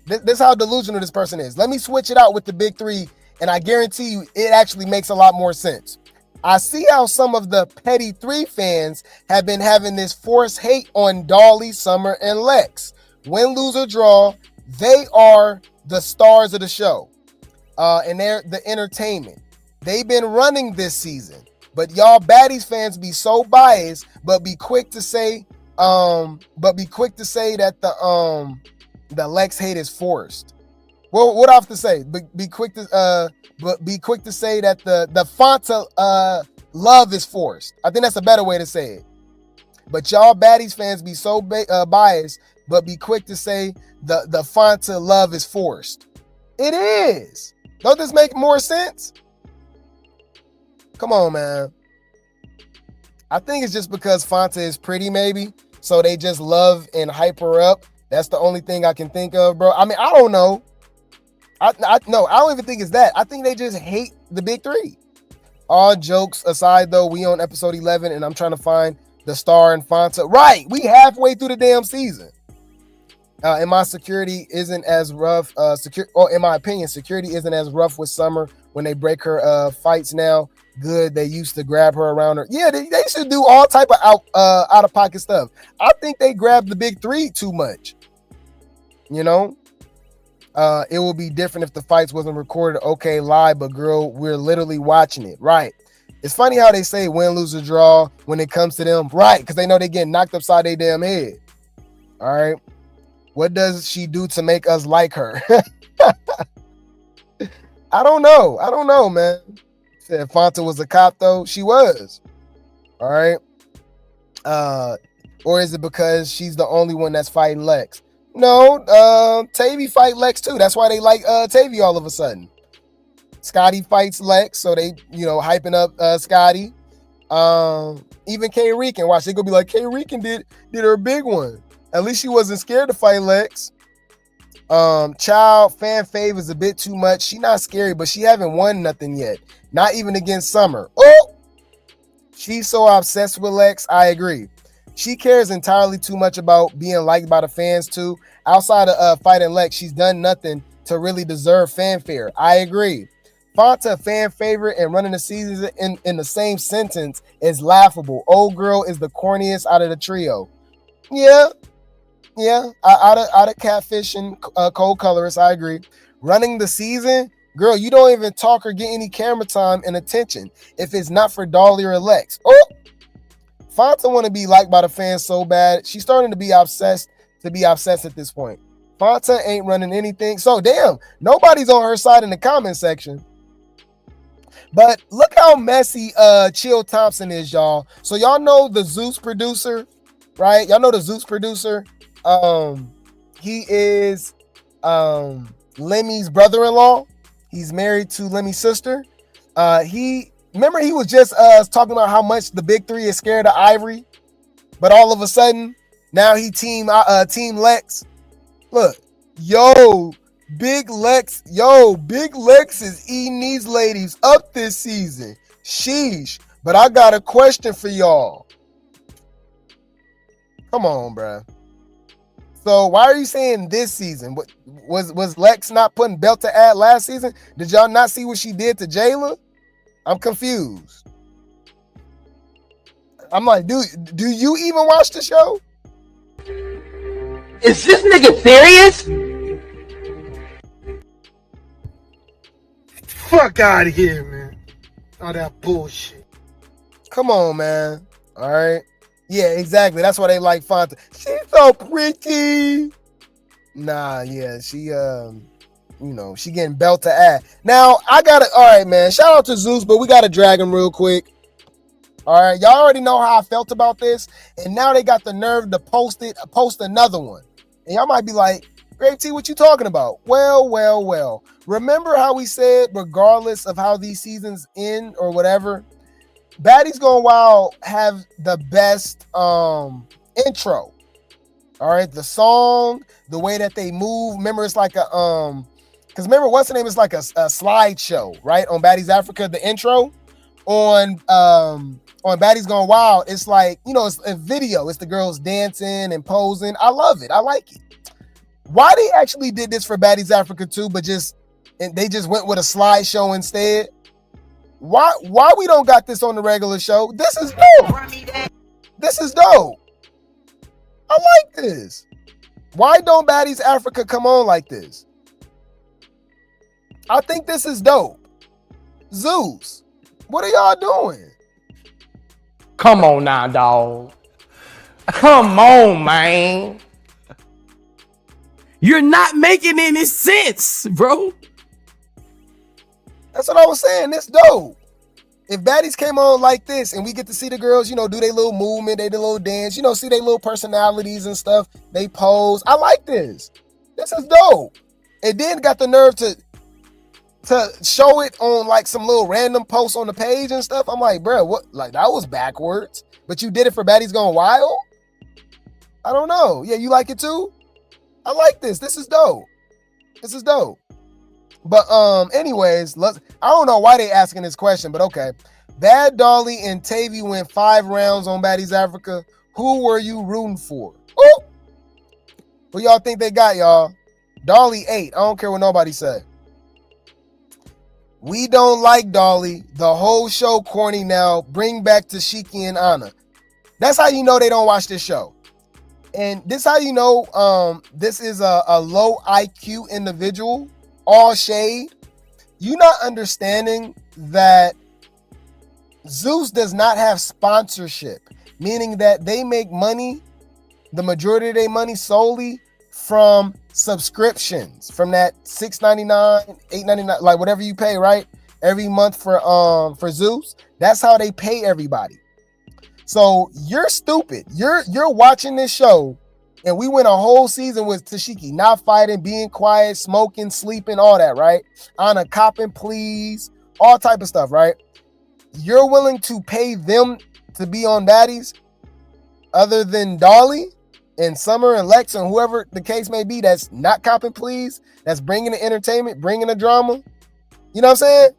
This is how delusional this person is. Let me switch it out with the big three, and I guarantee you it actually makes a lot more sense. I see how some of the petty three fans have been having this forced hate on Dolly, Summer, and Lex. Win, lose, or draw, they are the stars of the show. And they're the entertainment. They've been running this season. But y'all Baddies fans be so biased, but be quick to say that the Lex hate is forced. Well, what I have to say? Be quick to say that the Fanta love is forced. I think that's a better way to say it. But y'all Baddies fans be so biased, but be quick to say the Fanta love is forced. It is. Don't this make more sense? Come on, man. I think it's just because Fanta is pretty, maybe. So they just love and hype her up. That's the only thing I can think of, bro. I mean, I don't know. No, I don't even think it's that. I think they just hate the big three. All jokes aside, though, we on episode 11, and I'm trying to find the star and Fanta. Right, we halfway through the damn season. And my security isn't as rough. In my opinion, security isn't as rough with Summer when they break her fights now. Good, they used to grab her around her. Yeah, they should do all type of out of pocket stuff. I think they grabbed the big three too much. You know, it would be different if the fights wasn't recorded. Okay, live, but girl, we're literally watching it. Right. It's funny how they say win, lose, or draw when it comes to them. Right, because they know they get knocked upside their damn head. All right. What does she do to make us like her? I don't know, man. Said Fanta was a cop, though. She was. All right. Or is it because she's the only one that's fighting Lex? No, Tavy fight Lex too. That's why they like Tavy all of a sudden. Scotty fights Lex, so they, hyping up Scotty. Even K Rican, watch, they gonna be like, K Rican did her big one. At least she wasn't scared to fight Lex. Child fan fave is a bit too much. She not scary, but she haven't won nothing yet. Not even against Summer. Oh, She's so obsessed with Lex. I agree. She cares entirely too much about being liked by the fans too. Outside of Fanta and Lex, she's done nothing to really deserve fanfare. I agree. Fanta, fan favorite, and running the season in the same sentence is laughable. Old girl is the corniest out of the trio. Yeah. Out of Catfish and Cold Colorist, I agree. Running the season, girl, you don't even talk or get any camera time and attention if it's not for Dolly or Lex. Oh, Fanta want to be liked by the fans so bad. She's starting to be obsessed at this point. Fanta ain't running anything. So damn, nobody's on her side in the comment section. But look how messy Chill Thompson is, y'all. So y'all know the Zeus producer, right? Y'all know the Zeus producer. He is Lemmy's brother-in-law. He's married to Lemmy's sister. He was just talking about how much the big three is scared of Ivory, but all of a sudden now he team Lex. Look, Big Lex is eating these ladies up this season. Sheesh. But I got a question for y'all. Come on, bruh. So why are you saying this season? What was Lex not putting belt to ad last season? Did y'all not see what she did to Jayla? I'm confused. I'm like, do you even watch the show? Is this nigga serious? Fuck out of here, man. All that bullshit. Come on, man. All right. Yeah, exactly. That's why they like Fanta. She's so pretty. Nah, yeah, she she getting belt to ad. Now, all right, man. Shout out to Zeus, but we gotta drag him real quick. All right, y'all already know how I felt about this, and now they got the nerve to post another one. And y'all might be like, Grape T, what you talking about? Well. Remember how we said, regardless of how these seasons end or whatever, Baddies Gone Wild have the best intro. All right, the song, the way that they move. Remember, it's like because remember, what's the name? It's like a slideshow, right? On Baddies Africa, the intro on Baddies Gone Wild, it's like, it's a video. It's the girls dancing and posing. I love it. I like it. Why they actually did this for Baddies Africa too, but they just went with a slideshow instead? Why we don't got this on the regular show? This is dope. This is dope. I like this. Why don't Baddies Africa come on like this? I think this is dope. Zeus, what are y'all doing? Come on now, dog. Come on, man. You're not making any sense, bro. That's what I was saying. It's dope. If Baddies came on like this and we get to see the girls, do their little movement, they do a little dance, see their little personalities and stuff, they pose. I like this. This is dope. It then got the nerve to show it on like some little random posts on the page and stuff. I'm like, bro, what? Like, that was backwards. But you did it for Baddies Gone Wild? I don't know. Yeah, you like it too? I like this. This is dope. But anyways, I don't know why they asking this question, but okay. Bad Dolly and Tavy went 5 rounds on Baddies Africa. Who were you rooting for? Oh, who y'all think they got, y'all? Dolly 8. I don't care what nobody said. We don't like Dolly. The whole show corny now. Bring back Tashiki and Anna. That's how you know they don't watch this show. And this how you know this is a low IQ individual. All shade. You not understanding that Zeus does not have sponsorship, meaning that they make money, the majority of their money solely from subscriptions, from that $6.99, $8.99, like whatever you pay, right? Every month for Zeus. That's how they pay everybody. So you're stupid. You're watching this show, and we went a whole season with Tashiki not fighting, being quiet, smoking, sleeping, all that, right? On a copping, please, all type of stuff, right? You're willing to pay them to be on Baddies other than Dolly and Summer and Lex and whoever the case may be that's not copping, please, that's bringing the entertainment, bringing the drama. You know what I'm saying?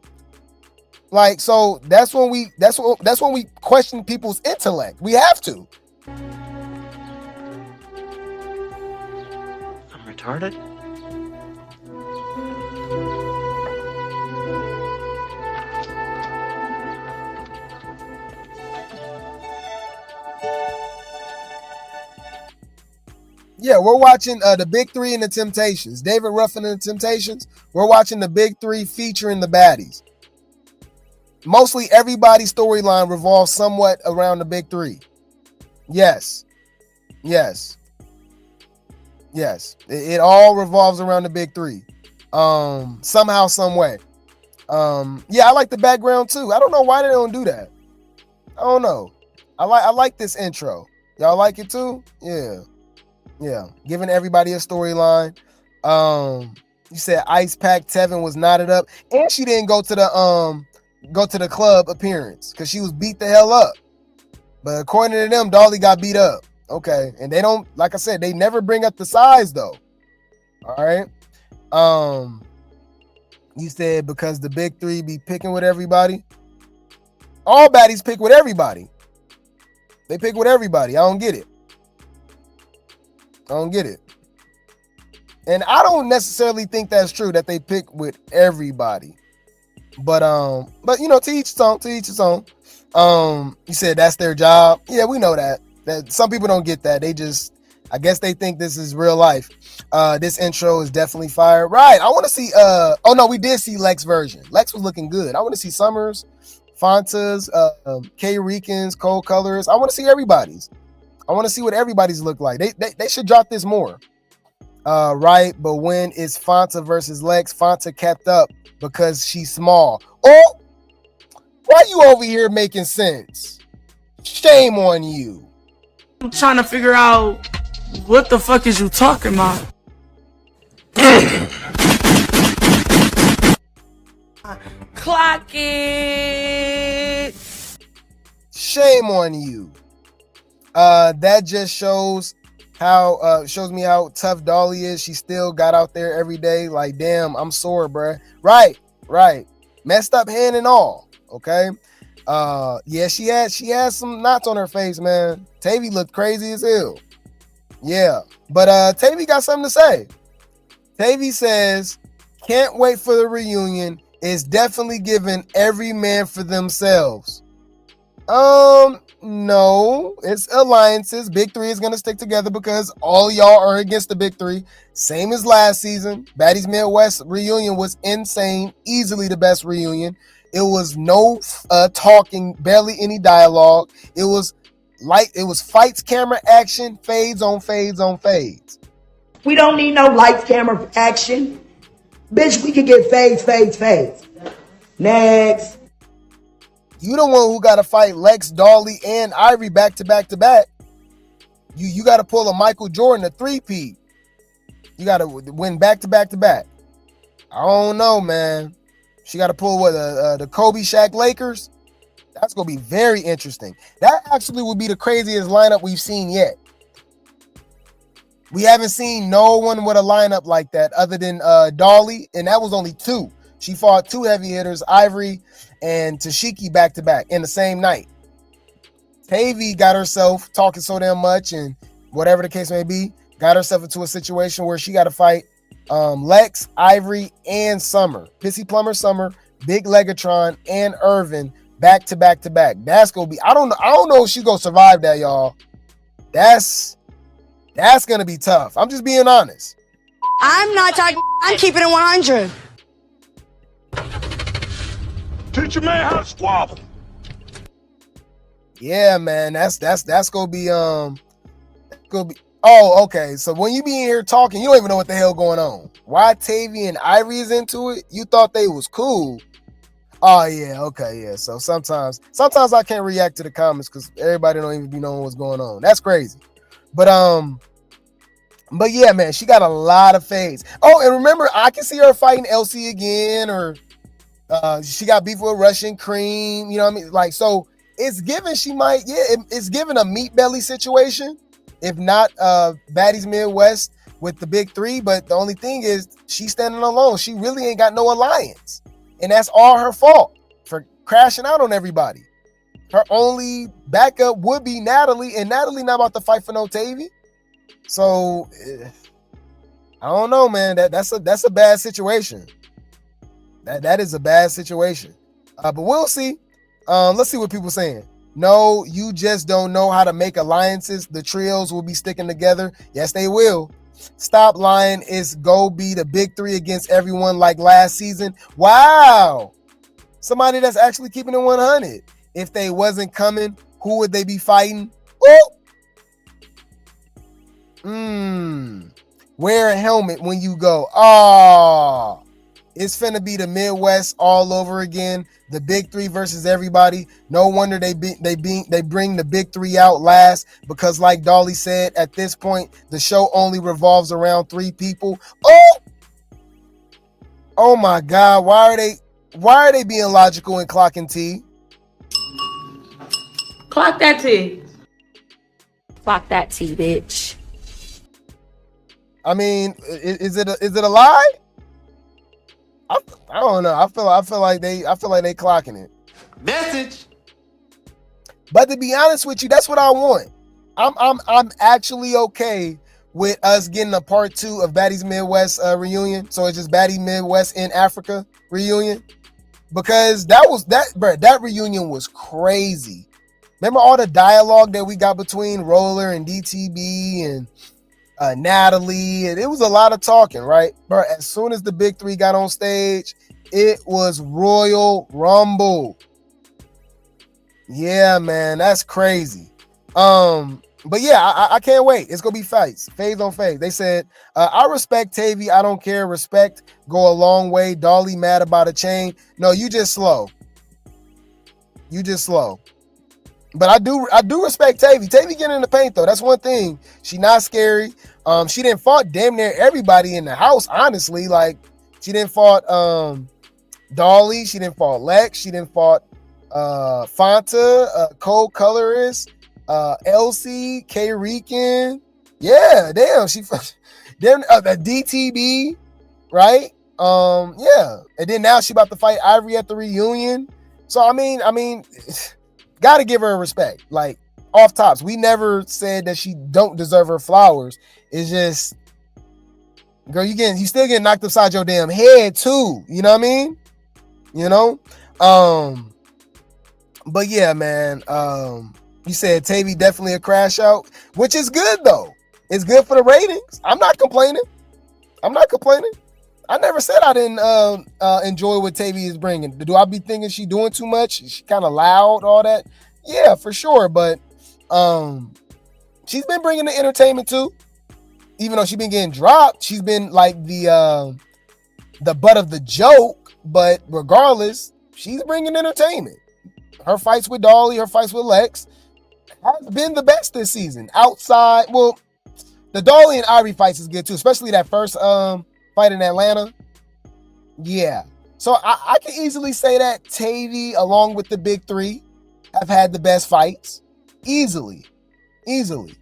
Like, so that's when we question people's intellect. We have to. I'm retarded? Yeah, we're watching the Big Three and the Temptations. David Ruffin and the Temptations. We're watching the Big Three featuring the Baddies. Mostly everybody's storyline revolves somewhat around the Big Three. Yes. It all revolves around the Big Three. Somehow, some way. Yeah, I like the background too. I don't know why they don't do that. I don't know. I like this intro. Y'all like it too? Yeah. Giving everybody a storyline. You said Ice Pack Tevin was knotted up, and she didn't go to the club appearance because she was beat the hell up. But according to them, Dolly got beat up. Okay, and they don't, like I said, they never bring up the size though. All right. You said because the Big Three be picking with everybody. All baddies pick with everybody. They pick with everybody. I don't get it. And I don't necessarily think that's true that they pick with everybody. But you know, to each his own. You said that's their job. Yeah, we know that. That some people don't get that. They just, I guess they think this is real life. This intro is definitely fire. Right. I want to see oh no, we did see Lex version. Lex was looking good. I want to see Summers, Fantas, K Ricans, Cold Colors. I want to see everybody's. I want to see what everybody's look like. They should drop this more. Right, but when it's Fanta versus Lex, Fanta kept up because she's small. Oh, why you over here making sense? Shame on you. I'm trying to figure out what the fuck is you talking about? Clock it. Shame on you. That just shows shows me how tough Dolly is. She still got out there every day. Like, damn, I'm sore, bruh. Right. Messed up hand and all. Okay. Yeah, she has some knots on her face, man. Tavy looked crazy as hell. Yeah. But Tavy got something to say. Tavy says, can't wait for the reunion. It's definitely giving every man for themselves. No, it's alliances. Big Three is going to stick together because all y'all are against the Big Three. Same as last season. Baddies Midwest reunion was insane. Easily the best reunion. It was no talking, barely any dialogue. It was fights, camera, action, fades on fades on fades. We don't need no lights, camera, action. Bitch, we can get fades. Next. You the one who got to fight Lex, Dolly, and Ivory back to back to back. You got to pull a Michael Jordan, a 3-peat. You got to win back to back to back. I don't know, man. She got to pull the Kobe Shaq Lakers. That's going to be very interesting. That actually would be the craziest lineup we've seen yet. We haven't seen no one with a lineup like that other than Dolly, and that was only 2. She fought 2 heavy hitters, Ivory and Tashiki back to back in the same night. Tavy got herself talking so damn much and whatever the case may be, got herself into a situation where she got to fight Lex, Ivory, and Summer. Pissy Plumber Summer, Big Legatron, and Irvin back to back to back. That's gonna be, I don't know if she's gonna survive that, y'all. That's gonna be tough. I'm just being honest. I'm not talking, I'm keeping it 100. Teach a man how to squabble. Yeah, man, that's gonna be oh, okay. So when you be in here talking, you don't even know what the hell going on. Why Tavy and Ivory is into it? You thought they was cool. Oh yeah, okay, yeah. So sometimes I can't react to the comments because everybody don't even be knowing what's going on. That's crazy. But yeah, man, she got a lot of fades. Oh, and remember, I can see her fighting Elsie again, or she got beef with Russian Cream. You know what I mean? Like, so it's given she might, it's given a meat belly situation. If not Baddies Midwest with the Big Three, but the only thing is she's standing alone. She really ain't got no alliance. And that's all her fault for crashing out on everybody. Her only backup would be Natalie, and Natalie not about to fight for no Tavy. So I don't know, man. That's a bad situation. That is a bad situation. But we'll see. Let's see what people saying. No, you just don't know how to make alliances. The trios will be sticking together. Yes, they will. Stop lying. It's go be the big three against everyone like last season. Wow. Somebody that's actually keeping it 100. If they wasn't coming, who would they be fighting? Wear a helmet when you go. It's finna be the Midwest all over again. The big three versus everybody. No wonder they bring the big three out last, because like Dolly said, at this point the show only revolves around 3 people. Oh my God! Why are they being logical and clocking T? Clock that T. Clock that T, bitch. I mean, is it a lie? I don't know. I feel like they clocking it. Message. But to be honest with you, that's what I want. I'm actually okay with us getting a part 2 of Baddies Midwest reunion. So it's just Baddies Midwest in Africa reunion, because that reunion was crazy. Remember all the dialogue that we got between Roller and DTB and Natalie, and it was a lot of talking, right? But as soon as the big three got on stage, it was Royal Rumble. Yeah, man, that's crazy. But yeah, I can't wait. It's gonna be fights, phase on phase. They said, I respect Tavy. I don't care. Respect go a long way. Dolly mad about a chain. No, you just slow. But I do respect Tavy. Tavy getting in the paint though. That's one thing. She not scary. She didn't fought damn near everybody in the house, honestly. Like, she didn't fought Dolly, she didn't fought Lex, she didn't fought Fanta, co-colorist, Elsie, K-Rican. Yeah, damn, she damn DTB, right? Yeah. And then now she about to fight Ivory at the reunion. So I mean, gotta give her respect. Like, off tops, we never said that she don't deserve her flowers. It's just, girl, you still getting knocked upside your damn head too. You know what I mean? You know? But yeah, man. You said Tavy definitely a crash out, which is good though. It's good for the ratings. I'm not complaining. I never said I didn't enjoy what Tavy is bringing. Do I be thinking she doing too much? She kind of loud, all that? Yeah, for sure. But she's been bringing the entertainment too. Even though she's been getting dropped, she's been like the butt of the joke. But regardless, she's bringing entertainment. Her fights with Dolly, her fights with Lex has been the best this season. Outside, well, the Dolly and Ivory fights is good too, especially that first fight in Atlanta. Yeah. So I can easily say that Tavy, along with the big three, have had the best fights. Easily.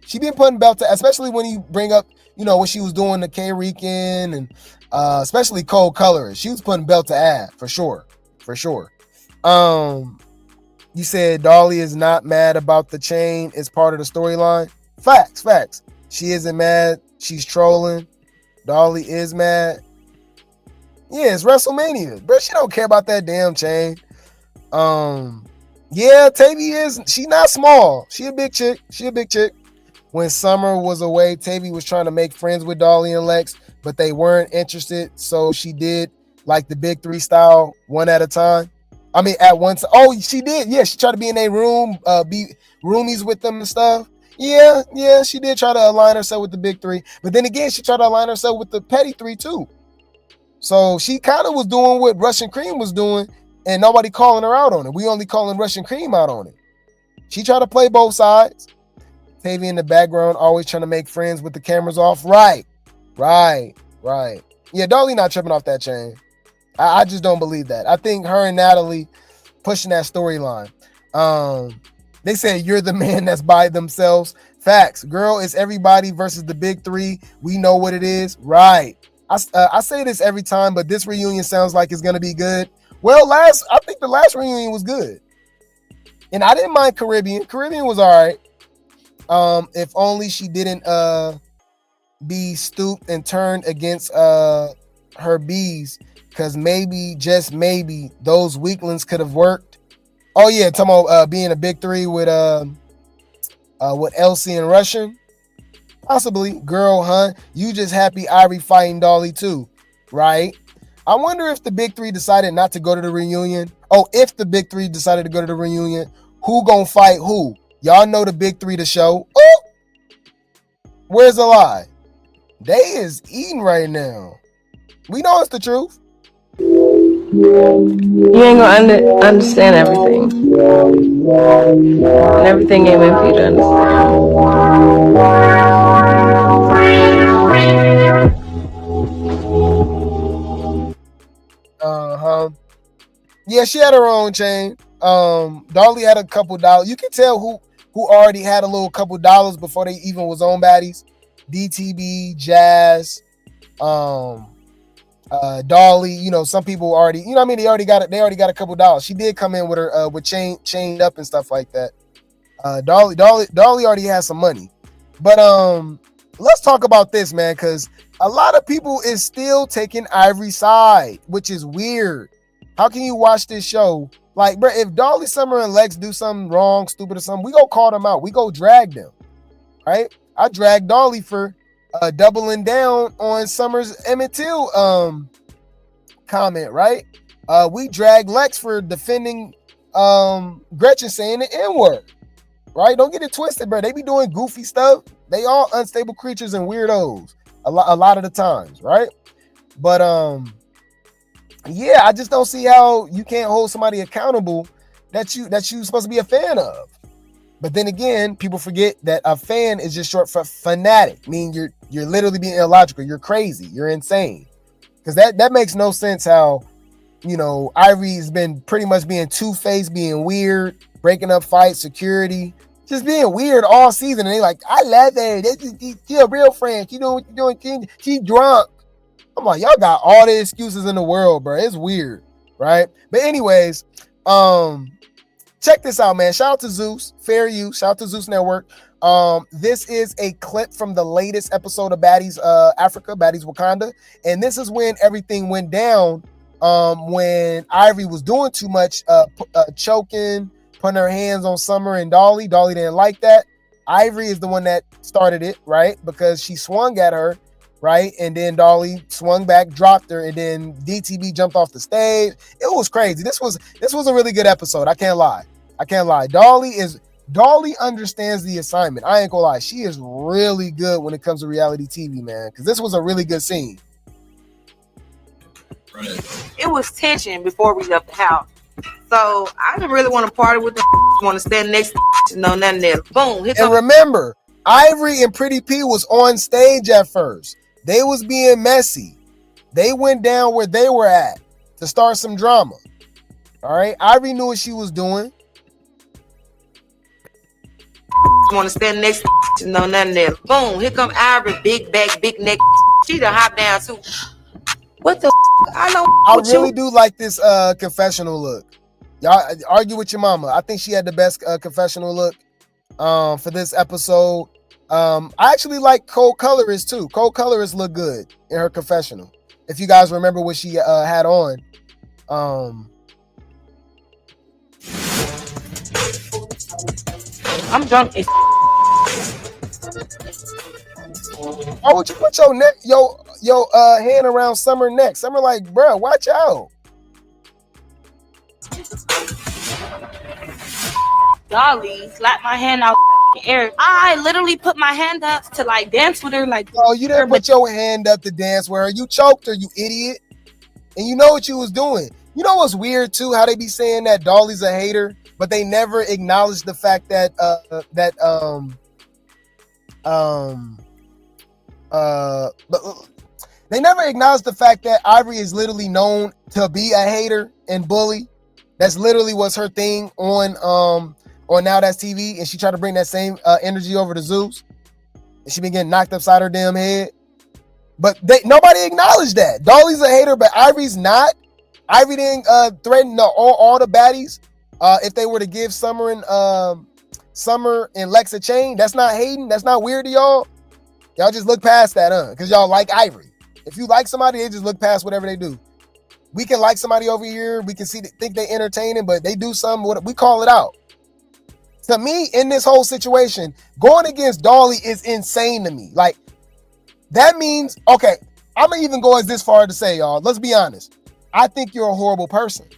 She been putting belt to, especially when you bring up, what she was doing to K-Rican and especially Cold Colorist. She was putting belt to ass for sure. You said Dolly is not mad about the chain. It's part of the storyline. Facts. She isn't mad. She's trolling. Dolly is mad. Yeah, it's WrestleMania. Bro, she don't care about that damn chain. Yeah, Tavy she's not small. She a big chick. When Summer was away, Tavy was trying to make friends with Dolly and Lex, but they weren't interested. So she did like the big three style, one at a time. I mean, at once. Oh, she did. Yeah, she tried to be in a room, be roomies with them and stuff. Yeah, she did try to align herself with the big three. But then again, she tried to align herself with the petty three too. So she kind of was doing what Russian Cream was doing, and nobody calling her out on it. We only calling Russian Cream out on it. She tried to play both sides. Tavy in the background, always trying to make friends with the cameras off. Right. Yeah, Dolly not tripping off that chain. I just don't believe that. I think her and Natalie pushing that storyline. They say you're the man that's by themselves. Facts. Girl, it's everybody versus the big three. We know what it is. Right. I say this every time, but this reunion sounds like it's going to be good. Well, I think the last reunion was good. And I didn't mind Caribbean. Caribbean was all right. If only she didn't be stooped and turned against her bees, because maybe, just maybe, those weaklings could have worked. Oh yeah, talking about being a big three with Elsie and Russian. Possibly. Girl, huh? You just happy Ivory fighting Dolly too, right? I wonder if the big three decided not to go to the reunion. Oh, if the big three decided to go to the reunion, who gonna fight who? Y'all know the big three to show. Oh, where's the lie? They is eating right now. We know it's the truth. You ain't gonna understand everything. And everything ain't meant for you to understand. Yeah, she had her own chain. Dolly had a couple dollars. You can tell who already had a little couple dollars before they even was on Baddies. DTB, Jazz, Dolly. You know, some people already, you know what I mean? They already got a couple dollars. She did come in with her with chained up and stuff like that. Dolly already has some money. But let's talk about this, man, because a lot of people is still taking Ivory's side, which is weird. How can you watch this show? Like, bro, if Dolly, Summer, and Lex do something wrong, stupid or something, we go call them out. We go drag them, right? I dragged Dolly for doubling down on Summer's Emmett Till comment, right? We dragged Lex for defending Gretchen saying the N-word, right? Don't get it twisted, bro. They be doing goofy stuff. They all unstable creatures and weirdos a lot of the times, right? But yeah, I just don't see how you can't hold somebody accountable that you supposed to be a fan of. But then again, people forget that a fan is just short for fanatic, meaning you're literally being illogical. You're crazy. You're insane. Because that makes no sense how, you know, Ivory's been pretty much being two-faced, being weird, breaking up fights, security, just being weird all season. And they like, I love her. She a real friend. She doing what you doing. She drunk. I'm like, y'all got all the excuses in the world, bro. It's weird, right? But anyways, check this out, man. Shout out to Zeus, fair use. Shout out to Zeus Network. This is a clip from the latest episode of Baddies Africa, Baddies Wakanda, and this is when everything went down. When Ivory was doing too much, choking, putting her hands on Summer and Dolly. Dolly didn't like that. Ivory is the one that started it, right? Because she swung at her. Right, and then Dolly swung back, dropped her, and then DTB jumped off the stage. It was crazy. This was a really good episode. I can't lie. Dolly understands the assignment. I ain't gonna lie. She is really good when it comes to reality TV, man. Because this was a really good scene. It was tension before we left the house. So I didn't really want to party with them. Want to stand next to no nothing else. Boom. And remember, Ivory and Pretty P was on stage at first. They was being messy. They went down where they were at to start some drama. All right. Ivory knew what she was doing. Want to stand next to no nothing else. Boom. Here come Ivory, big back, big neck. She done hop down too. What the? I really do like this confessional look. Y'all argue with your mama. I think she had the best confessional look for this episode. I actually like Cold Colorist too. Cold Colorist looked good in her confessional. If you guys remember what she had on. I'm drunk. Why would you put your neck, your hand around Summer neck? Summer like, bro, watch out. Dolly slapped my hand out in the air. I literally put my hand up to like dance with her. Like, oh, you didn't put your hand up to dance with her. You choked her, you idiot. And you know what you was doing. You know what's weird too? How they be saying that Dolly's a hater, but they never acknowledge the fact that they never acknowledge the fact that Ivory is literally known to be a hater and bully. That's literally what's her thing on Now That's TV, and she tried to bring that same energy over to Zeus, and she been getting knocked upside her damn head. But nobody acknowledged that. Dolly's a hater, but Ivory's not. Ivory didn't threaten all the baddies if they were to give Summer and Lex a chain. That's not hating. That's not weird to y'all. Y'all just look past that, because y'all like Ivory. If you like somebody, they just look past whatever they do. We can like somebody over here. We can think they entertaining, but they do something. We call it out. To me, in this whole situation, going against Dolly is insane to me. Like, that means, okay, I'm going to even go as this far to say, y'all, let's be honest. I think you're a horrible person.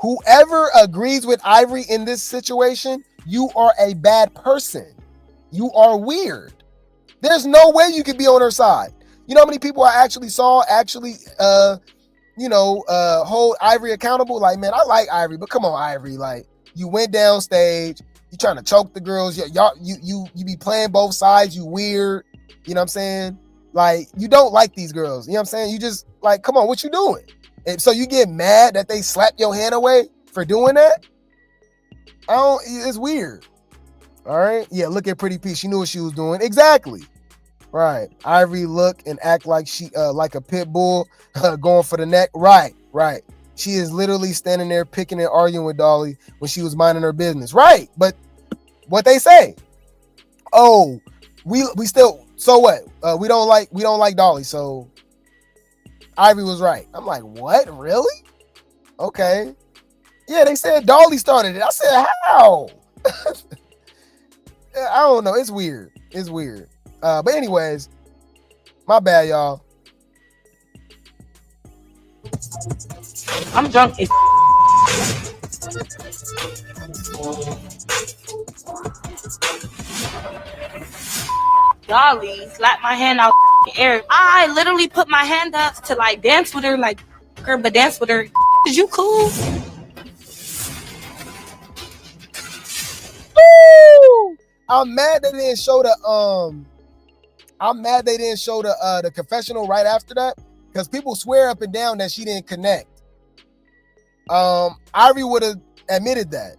Whoever agrees with Ivory in this situation, you are a bad person. You are weird. There's no way you could be on her side. You know how many people I actually saw hold Ivory accountable? Like, man, I like Ivory, but come on, Ivory. Like, you went down stage, you trying to choke the girls. You be playing both sides. You weird. You know what I'm saying? Like, you don't like these girls. You know what I'm saying? You just, like, come on, what you doing? And so you get mad that they slap your hand away for doing that? It's weird. All right? Yeah, look at Pretty P. She knew what she was doing. Exactly. Right. Ivory look and act like she like a pit bull going for the neck. Right. She is literally standing there picking and arguing with Dolly when she was minding her business. Right. But what they say? Oh, we still, so what? We don't like Dolly, so Ivory was right. I'm like, what? Really? Okay. Yeah, they said Dolly started it. I said, how? I don't know. It's weird. But anyways, my bad, y'all. I'm drunk as Dolly slapped my hand out in the air. I literally put my hand up to like dance with her, but dance with her. Is you cool? Woo! I'm mad they didn't show the confessional right after that, because people swear up and down that she didn't connect. Ivory would have admitted that.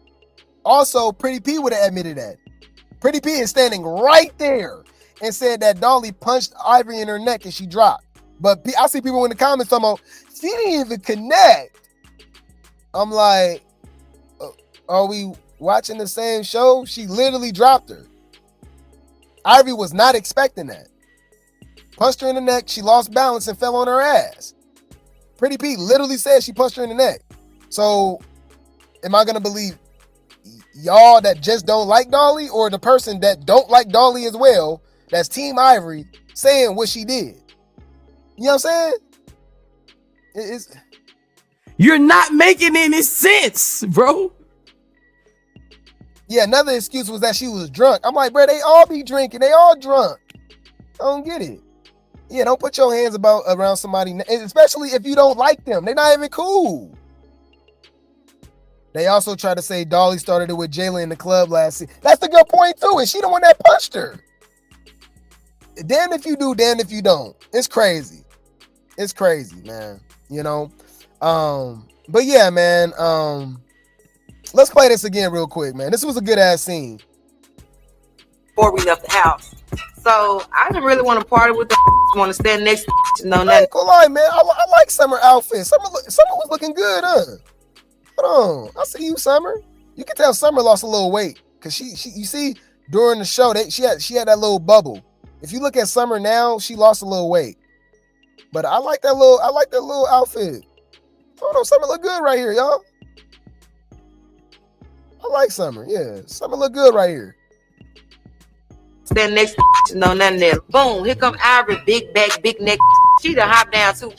Also, Pretty P would have admitted that. Pretty P is standing right there and said that Dolly punched Ivory in her neck and she dropped. But I see people in the comments talking about, she didn't even connect. I'm like, are we watching the same show? She literally dropped her. Ivory was not expecting that. Punched her in the neck, she lost balance and fell on her ass. Pretty P literally said she punched her in the neck. So, am I going to believe y'all that just don't like Dolly, or the person that don't like Dolly as well, that's Team Ivory, saying what she did? You know what I'm saying? You're not making any sense, bro. Yeah, another excuse was that she was drunk. I'm like, bro, they all be drinking. They all drunk. I don't get it. Yeah, don't put your hands around somebody, especially if you don't like them. They're not even cool. They also try to say Dolly started it with Jayla in the club last season. That's the good point, too. And she the one that punched her. Damn if you do, damn if you don't. It's crazy. It's crazy, man. You know? But yeah, man. Let's play this again real quick, man. This was a good-ass scene. Before we left the house. So, I didn't really want to party with the want to stand next to no nothing. I ain't gonna lie, man. I like Summer outfit. Summer was looking good, huh? Hold on. I see you, Summer. You can tell Summer lost a little weight. Because she you see, during the show, she had that little bubble. If you look at Summer now, she lost a little weight. But I like that little outfit. Hold on, Summer look good right here, y'all. I like Summer, yeah. Summer look good right here. Stand next to no nothing there. Boom, here come Ivory, big back, big neck. She done hop down too.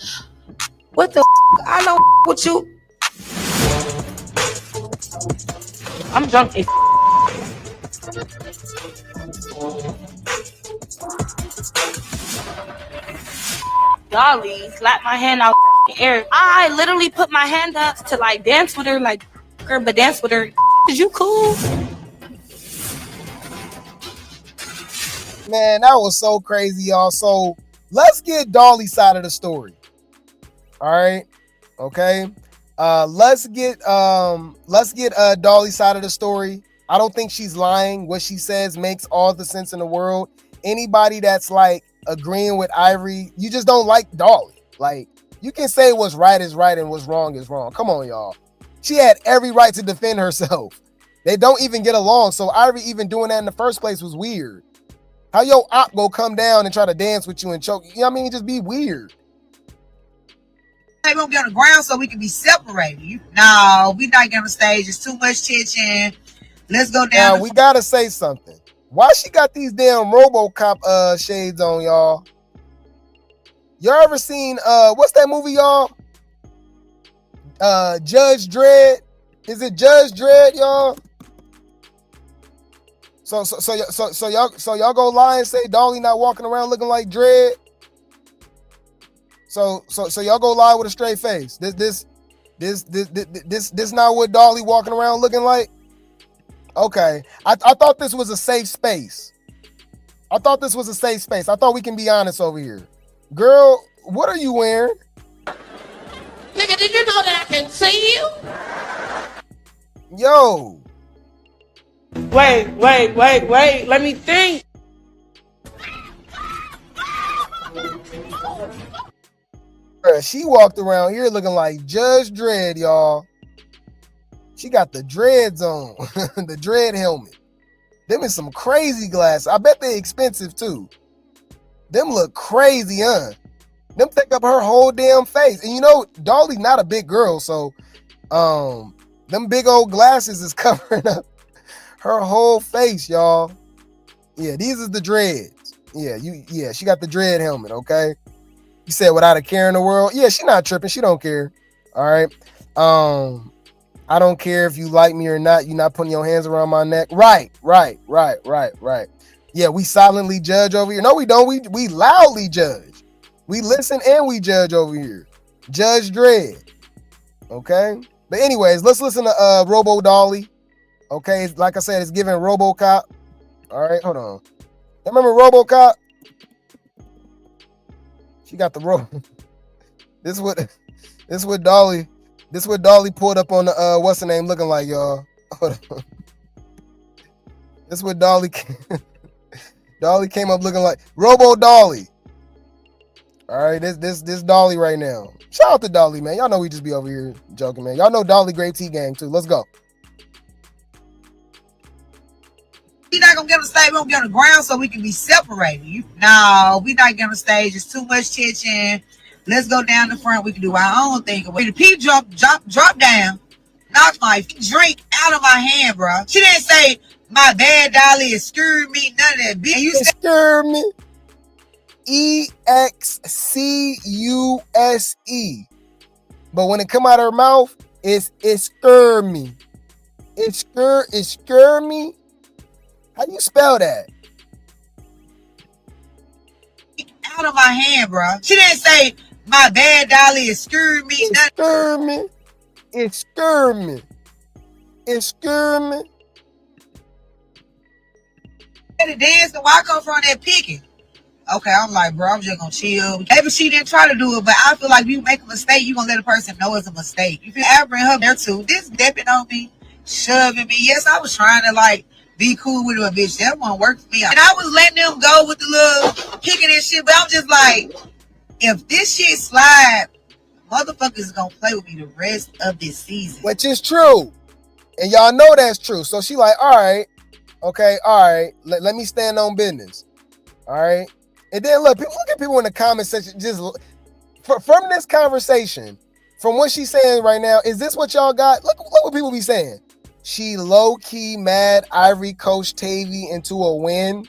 What the I don't with you. I'm drunk as Dolly slapped my hand out in the air. I literally put my hand up to like dance with her, but dance with her. Is you cool? Man, that was so crazy, y'all. So let's get Dolly's side of the story. All right. Okay. Let's get Dolly's side of the story. I don't think she's lying. What she says makes all the sense in the world. Anybody that's like agreeing with Ivory, you just don't like Dolly. Like, You can say what's right is right and what's wrong is wrong. Come on, y'all. She had every right to defend herself. They don't even get along. So Ivory even doing that in the first place was weird. How your op go come down and try to dance with you and choke? You know what I mean? Just be weird. They won't be on the ground so we can be separated. No, we not getting on the stage. It's too much tension. Let's go down. Now, we gotta say something. Why she got these damn RoboCop shades on, y'all? Y'all ever seen what's that movie, y'all? Judge Dredd. Is it Judge Dredd, y'all? So y'all go lie and say Dolly not walking around looking like Dredd. So y'all go lie with a straight face. This not what Dolly walking around looking like. Okay, I thought this was a safe space. I thought we can be honest over here. Girl, what are you wearing? Nigga, did you know that I can see you? Yo. Wait. Let me think. She walked around here looking like Judge Dredd, y'all. She got the dreads on, the dread helmet. Them is some crazy glasses. I bet they expensive too. Them look crazy, huh? Them take up her whole damn face. And you know, Dolly not a big girl, so them big old glasses is covering up her whole face, y'all. Yeah, these is the dreads. Yeah, she got the dread helmet, okay? You said without a care in the world. Yeah, she not tripping. She don't care. All right. I don't care if you like me or not. You're not putting your hands around my neck. Right. Yeah, we silently judge over here. No, we don't. We loudly judge. We listen and we judge over here. Judge Dredd. Okay. But anyways, let's listen to Robo Dolly. Okay, like I said, it's giving RoboCop. All right, hold on. Remember RoboCop? She got the rope. This is what Dolly pulled up on the what's the name looking like, y'all. Hold on. This is what Dolly came up looking like. Robo Dolly. All right, this Dolly right now. Shout out to Dolly, man. Y'all know we just be over here joking, man. Y'all know Dolly Grape Tea Gang too. Let's go. We not gonna get on the stage. We gonna be on the ground so we can be separated. No, we not getting on the stage. It's too much tension. Let's go down the front. We can do our own thing. The P drop down. Knock my drink out of my hand, bro. She didn't say my bad, Dolly. Excuse me. None of that. Bitch. You excuse me. EXCUSE. But when it come out of her mouth, it's scare me. It's scare me. How do you spell that? Out of my hand, bro. She didn't say my bad, Dolly. Excuse me. Excuse me. Excuse me. Excuse me. The dance, so why come from that picking? Okay, I'm like, bro, I'm just gonna chill. Maybe she didn't try to do it, but I feel like if you make a mistake, you gonna let a person know it's a mistake. You feel I bring her there too. This dipping on me, shoving me. Yes, I was trying to like be cool with her, bitch. That won't work for me. And I was letting them go with the little kicking and shit, but I'm just like, if this shit slide, motherfuckers gonna play with me the rest of this season. Which is true. And y'all know that's true. So she like, all right, okay, all right, let me stand on business. All right. And then look at people in the comment section. Just from this conversation, from what she's saying right now, is this what y'all got? Look what people be saying. She low-key mad Ivory coached Tavy into a win.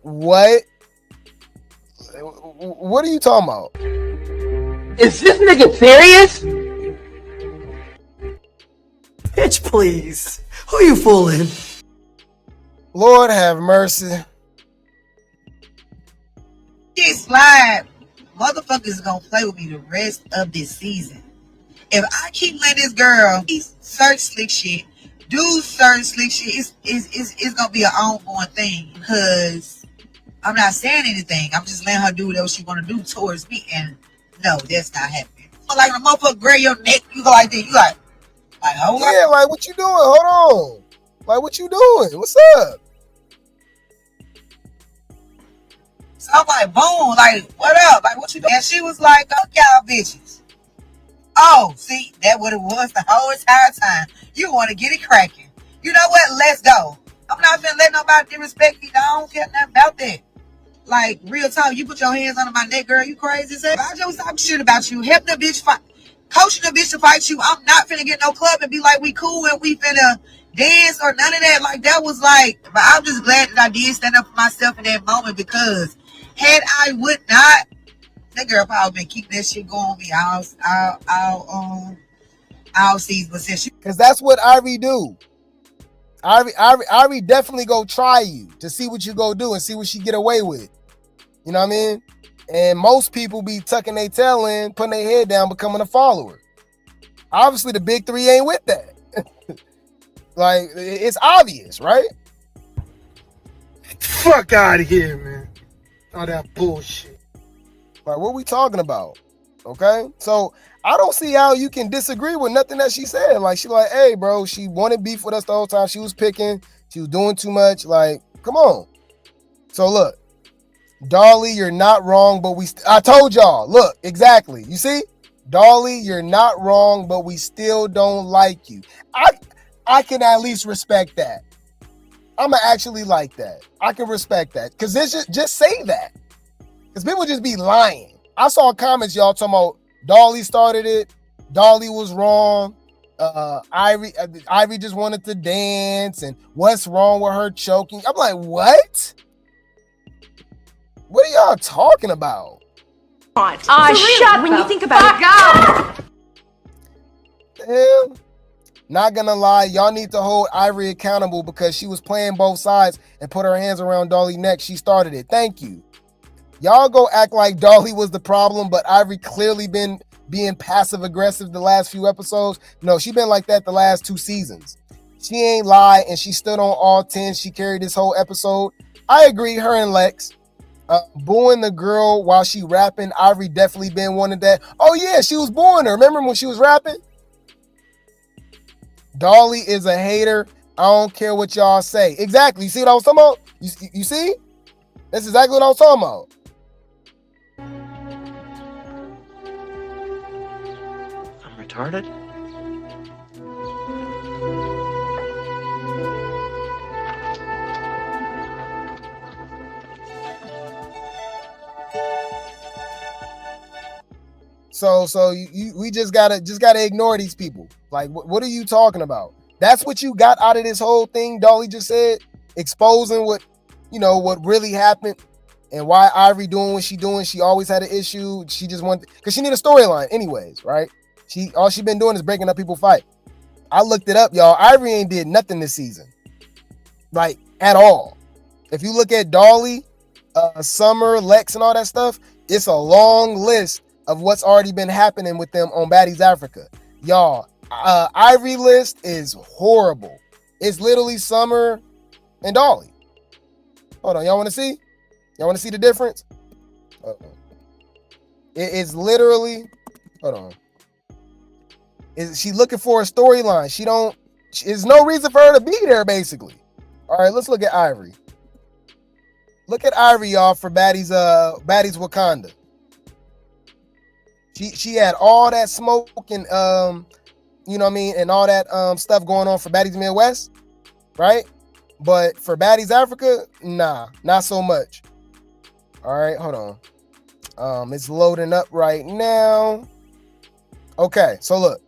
What? What are you talking about? Is this nigga serious? Bitch, please. Who you fooling? Lord have mercy. Shit slide. Motherfuckers gonna play with me the rest of this season. If I keep letting this girl search slick shit, do certain slick shit, it's gonna be an ongoing thing because I'm not saying anything. I'm just letting her do whatever she wanna do towards me, and no, that's not happening. But like when a motherfucker grab your neck, you go like this, you like hold on. Yeah, like what you doing? Hold on. Like what you doing? What's up? So I'm like, boom, like, what up? Like, what you doing? And she was like, fuck y'all bitches. Oh, see, that what it was the whole entire time. You want to get it cracking. You know what? Let's go. I'm not finna let nobody disrespect me. I don't care nothing about that. Like, real talk, you put your hands under my neck, girl. You crazy as hell. I just talk shit about you. Help the bitch fight. Coaching the bitch to fight you. I'm not finna get no club and be like, we cool and we finna dance or none of that. Like, that was like, but I'm just glad that I did stand up for myself in that moment, because had I would not, that girl probably been keeping that shit going me all season. But since Because that's what Ivory do. Ivory definitely go try you to see what you go do and see what she get away with. You know what I mean? And most people be tucking their tail in, putting their head down, becoming a follower. Obviously, the big three ain't with that. Like, it's obvious, right? Fuck out of here, man. All that bullshit. Like, what we talking about? Okay? So, I don't see how you can disagree with nothing that she said. Like, she like, hey, bro, she wanted beef with us the whole time. She was picking. She was doing too much. Like, come on. So, look. Dolly, you're not wrong, but I told y'all. Look, exactly. You see? Dolly, you're not wrong, but we still don't like you. I can at least respect that. I'ma actually like that. I can respect that. Because just say that. Because people just be lying. I saw comments, y'all, talking about Dolly started it. Dolly was wrong. Ivory just wanted to dance. And what's wrong with her choking? I'm like, what? What are y'all talking about? Shut when you think about it. Hell, not gonna lie, y'all need to hold Ivory accountable because she was playing both sides and put her hands around Dolly's neck. She started it. Thank you. Y'all go act like Dolly was the problem, but Ivory clearly been being passive aggressive the last few episodes. No, she been like that the last 2 seasons. She ain't lie, and she stood on all 10. She carried this whole episode. I agree, her and Lex. Booing the girl while she rapping, Ivory definitely been one of that. Oh yeah, she was booing her. Remember when she was rapping? Dolly is a hater. I don't care what y'all say. Exactly. You see what I was talking about? You see? That's exactly what I was talking about. I'm retarded? So we just gotta ignore these people. Like, what are you talking about? That's what you got out of this whole thing. Dolly just said, exposing what really happened and why Ivory doing what she doing. She always had an issue. She just wanted, because she need a storyline anyways, right? All she been doing is breaking up people's fight. I looked it up, y'all. Ivory ain't did nothing this season, like at all. If you look at Dolly, Summer, Lex, and all that stuff, it's a long list of what's already been happening with them on Baddies Africa. Y'all, Ivory list is horrible. It's literally Summer and Dolly. Hold on, y'all want to see? Y'all want to see the difference? It's literally, hold on. Is she looking for a storyline? There's no reason for her to be there, basically. All right, let's look at Ivory. Look at Ivory, y'all, for Baddies Wakanda. She had all that smoke and you know what I mean, and all that stuff going on for Baddies Midwest, right? But for Baddies Africa, nah, not so much. All right, hold on. It's loading up right now. Okay, so look.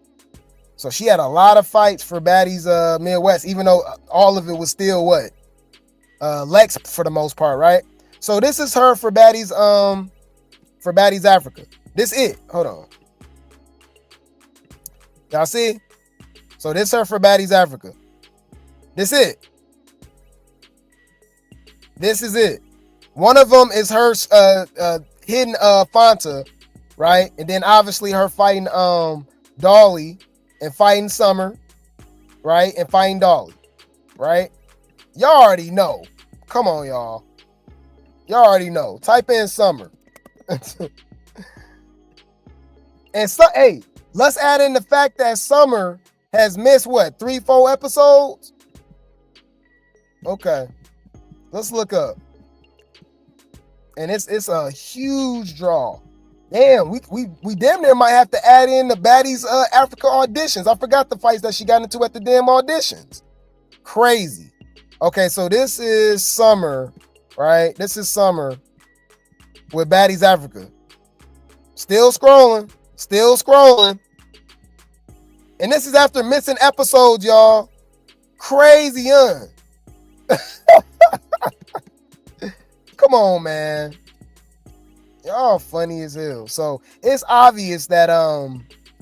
So she had a lot of fights for Baddies Midwest, even though all of it was still what? Lex for the most part, right? So this is her for Baddies Africa. This it. Hold on. Y'all see? So this her for Baddies Africa. This it. This is it. One of them is her hitting Fanta, right? And then obviously her fighting Dolly and fighting Summer, right? And fighting Dolly, right? Y'all already know. Come on, y'all. Y'all already know. Type in Summer. And so, hey, let's add in the fact that Summer has missed what, 3-4 episodes? Okay. Let's look up. And it's a huge draw. Damn, we damn near might have to add in the Baddies Africa auditions. I forgot the fights that she got into at the damn auditions. Crazy. Okay, so this is summer, right? This is summer with Baddies Africa. Still scrolling. And this is after missing episodes, y'all. Crazy, huh? Come on, man. Y'all funny as hell. So it's obvious that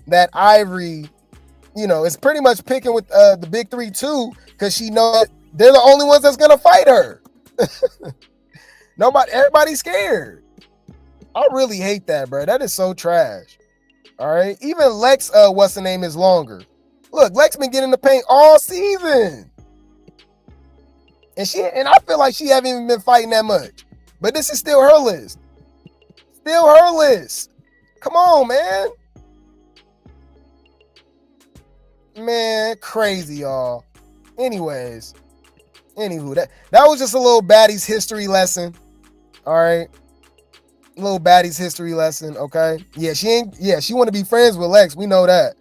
that Ivory, you know, is pretty much picking with the big three too, because she knows they're the only ones that's gonna fight her. Everybody's scared. I really hate that, bro. That is so trash. All right. Even Lex, what's the name, is longer. Look, Lex been getting the paint all season. And I feel like she haven't even been fighting that much. But this is still her list. Come on, man. Man, crazy, y'all. Anywho, that was just a little Baddies history lesson. All right. A little Baddies history lesson, okay? Yeah, she want to be friends with Lex. We know that.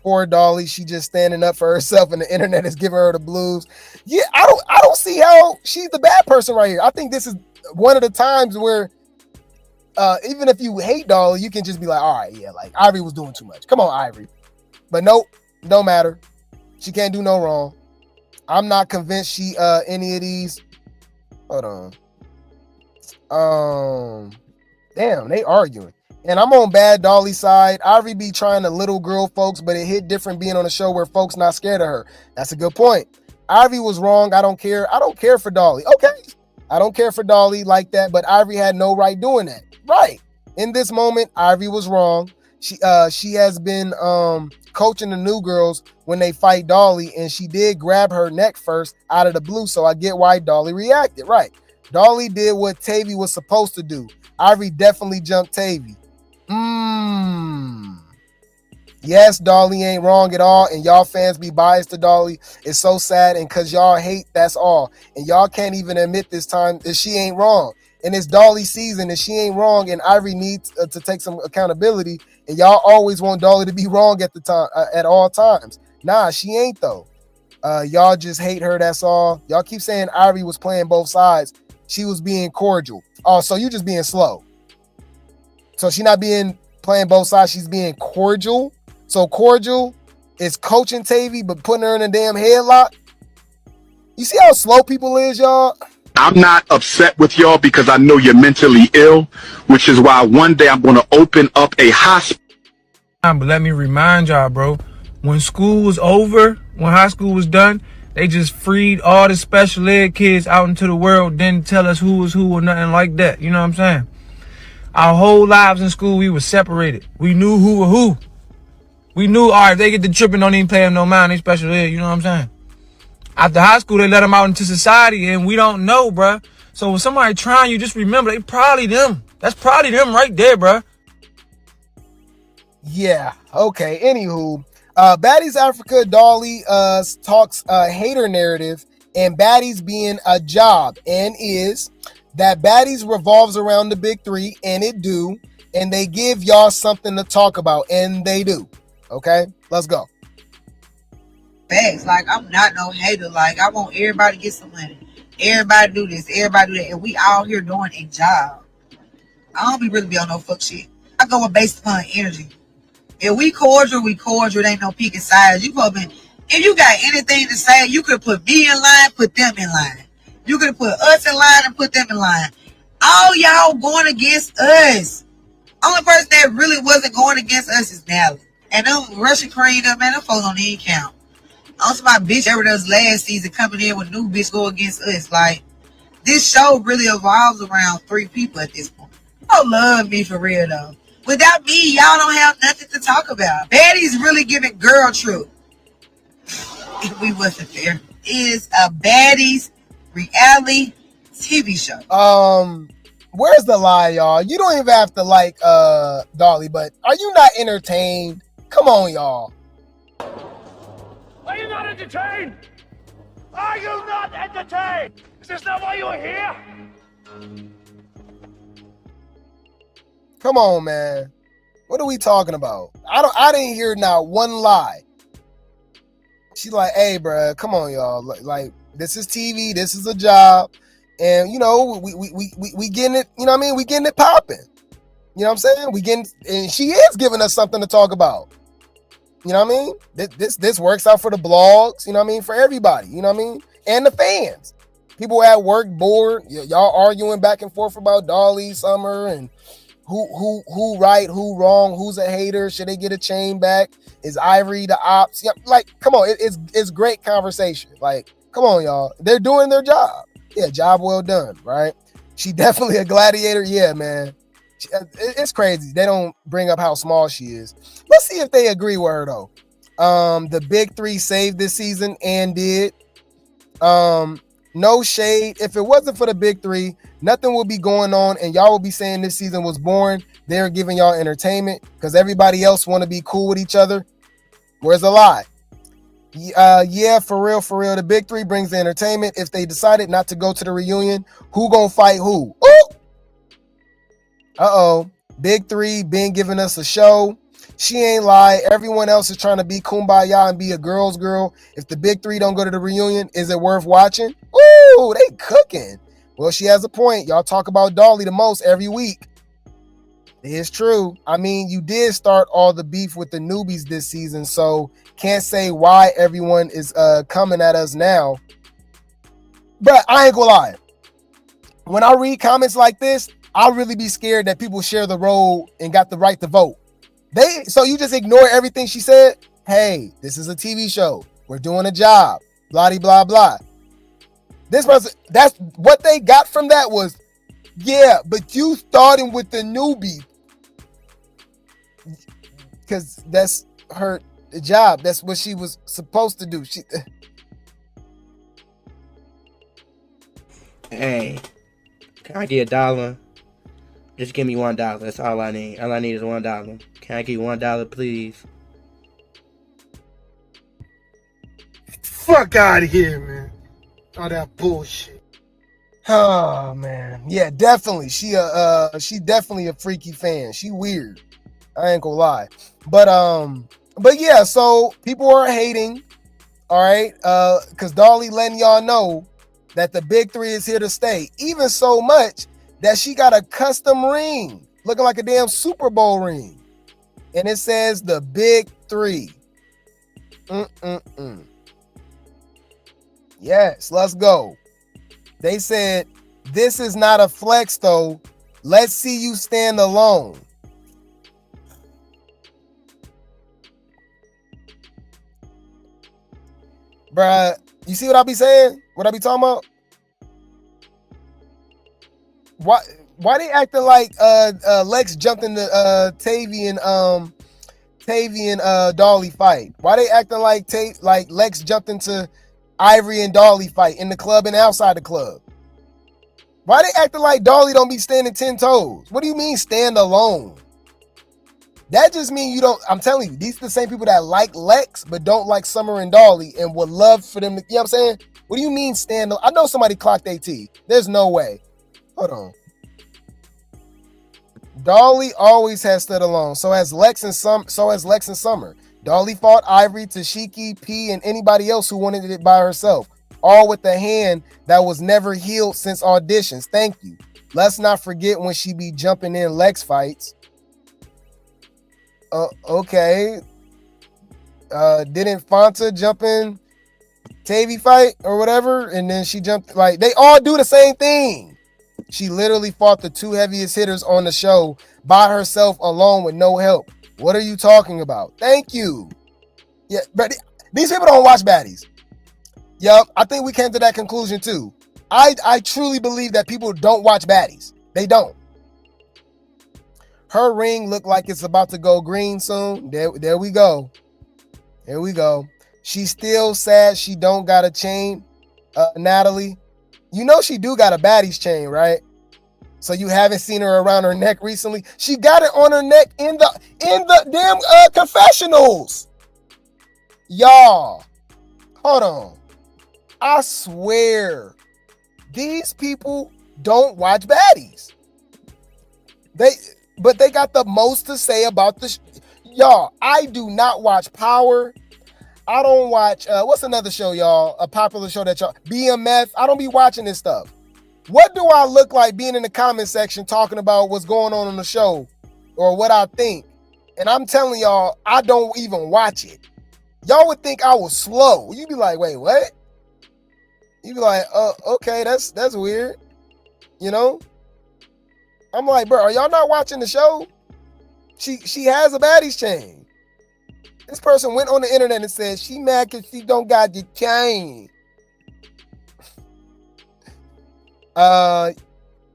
Poor Dolly, she just standing up for herself and the internet is giving her the blues. Yeah, I don't see how she's the bad person right here. I think this is one of the times where even if you hate Dolly, you can just be like, all right, yeah, like Ivory was doing too much. Come on, Ivory. But nope, don't matter. She can't do no wrong. I'm not convinced she any of these. Hold on. Damn, they arguing. And I'm on bad Dolly's side. Ivory be trying to little girl folks, but it hit different being on a show where folks not scared of her. That's a good point. Ivory was wrong. I don't care. I don't care for Dolly. Okay. I don't care for Dolly like that, but Ivory had no right doing that. Right. In this moment, Ivory was wrong. She has been coaching the new girls when they fight Dolly, and she did grab her neck first out of the blue, so I get why Dolly reacted. Right. Dolly did what Tavy was supposed to do. Ivory definitely jumped Tavy. Yes, Dolly ain't wrong at all, and y'all fans be biased to Dolly. It's so sad, and cause y'all hate, that's all. And y'all can't even admit this time that she ain't wrong. And it's Dolly's season, and she ain't wrong, and Ivory needs to take some accountability. And y'all always want Dolly to be wrong at the time, at all times. Nah, she ain't though. Y'all just hate her, that's all. Y'all keep saying Ivory was playing both sides. She was being cordial. Oh, so you just being slow. So she not playing both sides, she's being cordial. So cordial is coaching Tavy, but putting her in a damn headlock. You see how slow people is, y'all? I'm not upset with y'all because I know you're mentally ill, which is why one day I'm going to open up a hospital. But let me remind y'all, bro, when school was over, when high school was done, they just freed all the special ed kids out into the world, didn't tell us who was who or nothing like that. You know what I'm saying? Our whole lives in school, we were separated. We knew who were who. We knew, all right, if they get the tripping, don't even pay them no mind, they special ed, you know what I'm saying? After high school, they let them out into society, and we don't know, bruh. So when somebody trying you, just remember, they probably them. That's probably them right there, bruh. Yeah, okay. Anywho, Baddies Africa, Dolly talks hater narrative, and Baddies being a job, and is that Baddies revolves around the big three, and it do, and they give y'all something to talk about, and they do. Okay, let's go. Facts. Like, I'm not no hater. Like, I want everybody to get some money. Everybody do this. Everybody do that. And we all here doing a job. I don't really be on no fuck shit. I go with based upon energy. If we cordial, we cordial. It ain't no picking sides. You probably, if you got anything to say, you could put me in line, put them in line. You could put us in line and put them in line. All y'all going against us. Only person that really wasn't going against us is Natalie. And them Russian cream, man, them folks don't even count. Also, my bitch ever does last season coming in with new bitch go against us. Like, this show really evolves around 3 people at this point. Y'all love me for real though. Without me, y'all don't have nothing to talk about. Baddies really giving girl truth. If we wasn't there, is a Baddies reality TV show. Where's the lie, y'all? You don't even have to like Dolly, but are you not entertained? Come on, y'all. Are you not entertained? Are you not entertained? Is this not why you are here? Come on, man. What are we talking about? I didn't hear not one lie. She's like, hey, bro, come on, y'all. Like, this is TV. This is a job. And, you know, we getting it, you know what I mean? We getting it popping. You know what I'm saying? And she is giving us something to talk about. You know what I mean? This works out for the blogs, you know what I mean? For everybody, you know what I mean? And the fans. People at work bored. Y'all arguing back and forth about Dolly, Summer, and who right, who wrong, who's a hater, should they get a chain back? Is Ivory the ops? Yeah, like, come on, it's great conversation. Like, come on, y'all. They're doing their job. Yeah, job well done, right? She definitely a gladiator. Yeah, man. It's crazy. They don't bring up how small she is. Let's see if they agree with her though. The big three saved this season and did. No shade. If it wasn't for the big three, nothing would be going on, and y'all would be saying this season was boring. They're giving y'all entertainment because everybody else want to be cool with each other. Where's the lie? Yeah, for real. The big three brings the entertainment. If they decided not to go to the reunion, who gonna fight who? Ooh! Uh-oh. Big three been giving us a show. She ain't lie. Everyone else is trying to be kumbaya and be a girl's girl. If the big three don't go to the reunion, is it worth watching? Ooh, they cooking. Well, she has a point. Y'all talk about Dolly the most every week. It's true. I mean, you did start all the beef with the newbies this season, so can't say why everyone is coming at us now. But I ain't gonna lie. When I read comments like this, I'll really be scared that people share the road and got the right to vote. So you just ignore everything she said? Hey, this is a TV show. We're doing a job. Blah, blah, blah. This person, that's what they got from that was, yeah, but you starting with the newbie. Because that's her job. That's what she was supposed to do. Hey, can I get $1? Just give me $1. That's all I need. All I need is $1. Can I get $1, please? Fuck out of here, man. All that bullshit. Oh man, yeah, definitely. She definitely a freaky fan. She weird. I ain't gonna lie, but yeah. So people are hating, all right, because Dolly letting y'all know that the big three is here to stay. Even so much that she got a custom ring, looking like a damn Super Bowl ring, and it says the big three. Yes, let's go. They said, this is not a flex though. Let's see you stand alone. Bruh, you see what I be saying? What I be talking about? Why they acting like Lex jumped into Tavy and Dolly fight? Why they acting like Lex jumped into Ivory and Dolly fight in the club and outside the club? Why they acting like Dolly don't be standing 10 toes? What do you mean stand alone? That just means you don't. I'm telling you, these are the same people that like Lex but don't like Summer and Dolly and would love for them to, you know what I'm saying? What do you mean stand alone? I know somebody clocked AT. There's no way. Hold on. Dolly always has stood alone. So has Lex and Summer. Dolly fought Ivory, Tashiki, P, and anybody else who wanted it by herself. All with the hand that was never healed since auditions. Thank you. Let's not forget when she be jumping in Lex fights. Okay. Didn't Fanta jump in Tavy fight or whatever? And then she jumped, like, they all do the same thing. She literally fought the two heaviest hitters on the show by herself alone with no help. What are you talking about? Thank you. Yeah, but these people don't watch Baddies. Yup, I think we came to that conclusion too. I truly believe that people don't watch Baddies. They don't. Her ring looked like it's about to go green soon. There we go. Here we go. She's still sad she don't got a chain, Natalie. You know she do got a Baddies chain, right? So you haven't seen her around her neck recently. She got it on her neck in the damn confessionals. Y'all, hold on. I swear, these people don't watch Baddies. but they got the most to say about the y'all. I do not watch Power. I don't watch what's another show, y'all? A popular show that y'all BMF. I don't be watching this stuff. What do I look like being in the comment section talking about what's going on the show or what I think? And I'm telling y'all, I don't even watch it. Y'all would think I was slow. You'd be like, wait, what? You'd be like, okay, that's weird. You know? I'm like, bro, are y'all not watching the show? She has a baddies chain. This person went on the internet and said she mad because she don't got the chain.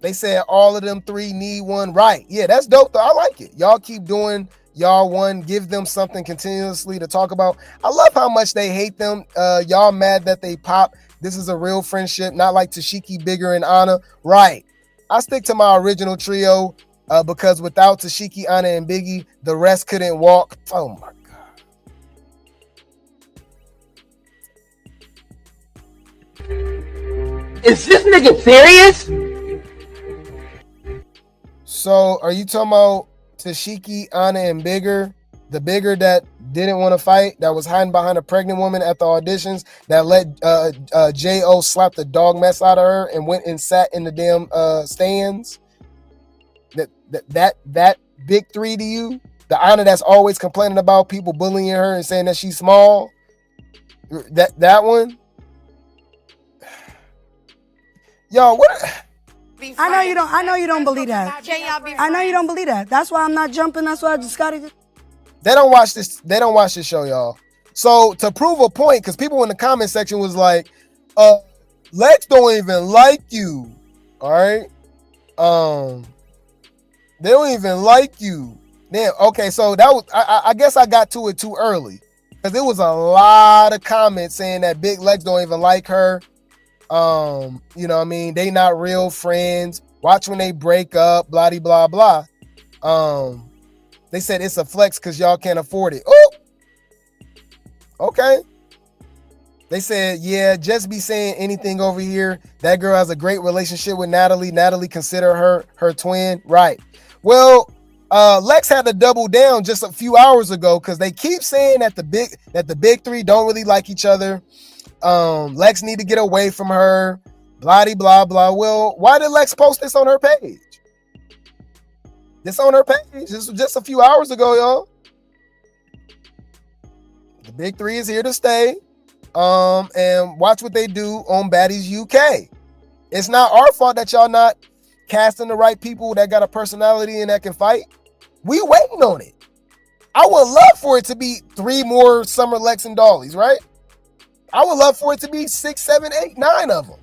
They said all of them 3 need one. Right. Yeah, that's dope though. I like it. Y'all keep doing y'all one. Give them something continuously to talk about. I love how much they hate them. Y'all mad that they pop. This is a real friendship, not like Tashiki, Bigger, and Anna. Right. I stick to my original trio because without Tashiki, Anna, and Biggie, the rest couldn't walk. Oh my God. Is this nigga serious? So are you talking about Tashiki, Anna, and Bigger? The Bigger that didn't want to fight, that was hiding behind a pregnant woman at the auditions, that let J.O. slap the dog mess out of her and went and sat in the damn stands? That big 3 to you? The Anna that's always complaining about people bullying her and saying that she's small? That one? Yo, what? I know you don't believe that. I know you don't believe that. That's why I'm not jumping. That's why I just gotta. They don't watch this. They don't watch this show, y'all. So to prove a point, because people in the comment section was like, Lex don't even like you. All right. They don't even like you. Then okay, so that was I guess I got to it too early. Because there was a lot of comments saying that Big Lex don't even like her. You know what I mean? They not real friends. Watch when they break up, blah, blah, blah. They said it's a flex because y'all can't afford it. Oh, okay. They said, yeah, just be saying anything over here. That girl has a great relationship with Natalie. Natalie consider her twin. Right. Well, Lex had to double down just a few hours ago because they keep saying that the big 3 don't really like each other. Lex need to get away from her, blah, blah, blah. Well, why did Lex post this on her page? This on her page. This was just a few hours ago, y'all. The big 3 is here to stay. And watch what they do on Baddies UK. It's not our fault that y'all not casting the right people that got a personality and that can fight. We waiting on it. I would love for it to be 3 more Summer Lex and Dollys, right? I would love for it to be 6, 7, 8, 9 of them.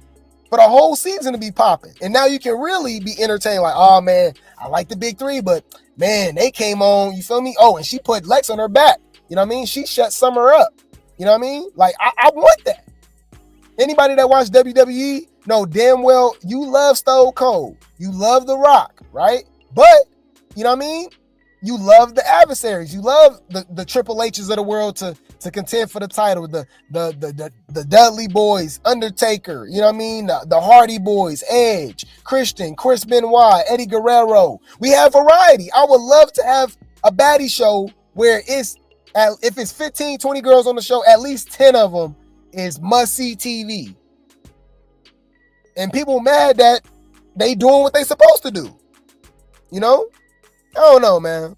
For the whole season to be popping. And now you can really be entertained like, oh man, I like the big 3, but man, they came on, you feel me? Oh, and she put Lex on her back. You know what I mean? She shut Summer up. You know what I mean? Like, I want that. Anybody that watch WWE know damn well you love Stone Cold. You love The Rock, right? But, you know what I mean? You love the adversaries. You love the Triple H's of the world to contend for the title. The Dudley Boys, Undertaker, you know what I mean? The Hardy Boys, Edge, Christian, Chris Benoit, Eddie Guerrero. We have variety. I would love to have a baddie show where if it's 15, 20 girls on the show, at least 10 of them is must-see TV. And people mad that they doing what they supposed to do. You know? I don't know, man.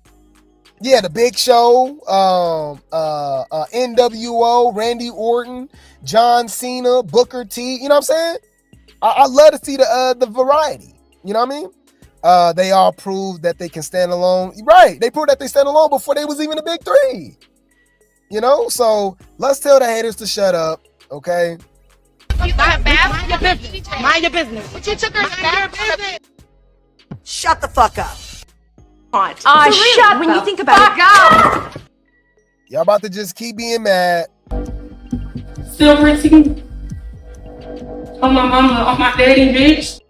Yeah, the Big Show, NWO, Randy Orton, John Cena, Booker T. You know what I'm saying? I love to see the variety. You know what I mean? They all proved that they can stand alone. Right. They proved that they stand alone before they was even a big 3. You know? So let's tell the haters to shut up. Okay? Mind your business. Mind your business. But you took her mind your business. Shut the fuck up. Shut when you think about it. Y'all about to just keep being mad. Still renting on my mama, on my daddy, bitch.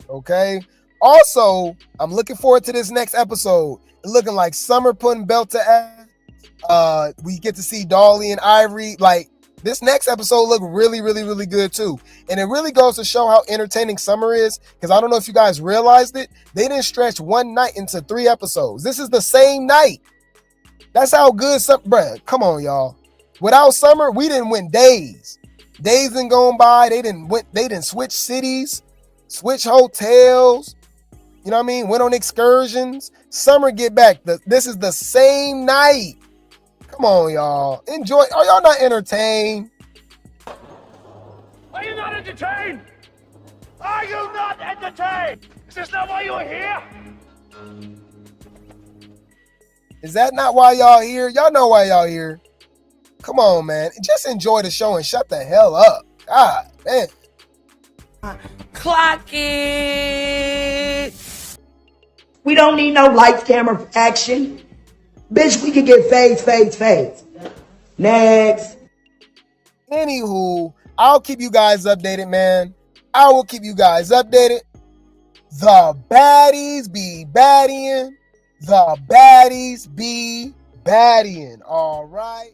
Okay. Also, I'm looking forward to this next episode. It's looking like Summer putting belt to ass. We get to see Dolly and Ivory. Like, This next episode looked really, really, really good too. And it really goes to show how entertaining summer is. Because I don't know if you guys realized it. They didn't stretch one night into 3 episodes. This is the same night. That's how good summer, bruh. Come on, y'all. Without summer, we didn't win days. Days didn't go by. They didn't switch cities, switch hotels. You know what I mean? Went on excursions. Summer get back. This is the same night. Come on, y'all. Enjoy. Are y'all not entertained? Are you not entertained? Are you not entertained? Is this not why you're here? Is that not why y'all here? Y'all know why y'all here. Come on, man. Just enjoy the show and shut the hell up. God, man. Clock it. We don't need no lights, camera, action. Bitch, we can get fades. Next. Anywho, I'll keep you guys updated, man. I will keep you guys updated. The baddies be baddying. The baddies be baddying. All right.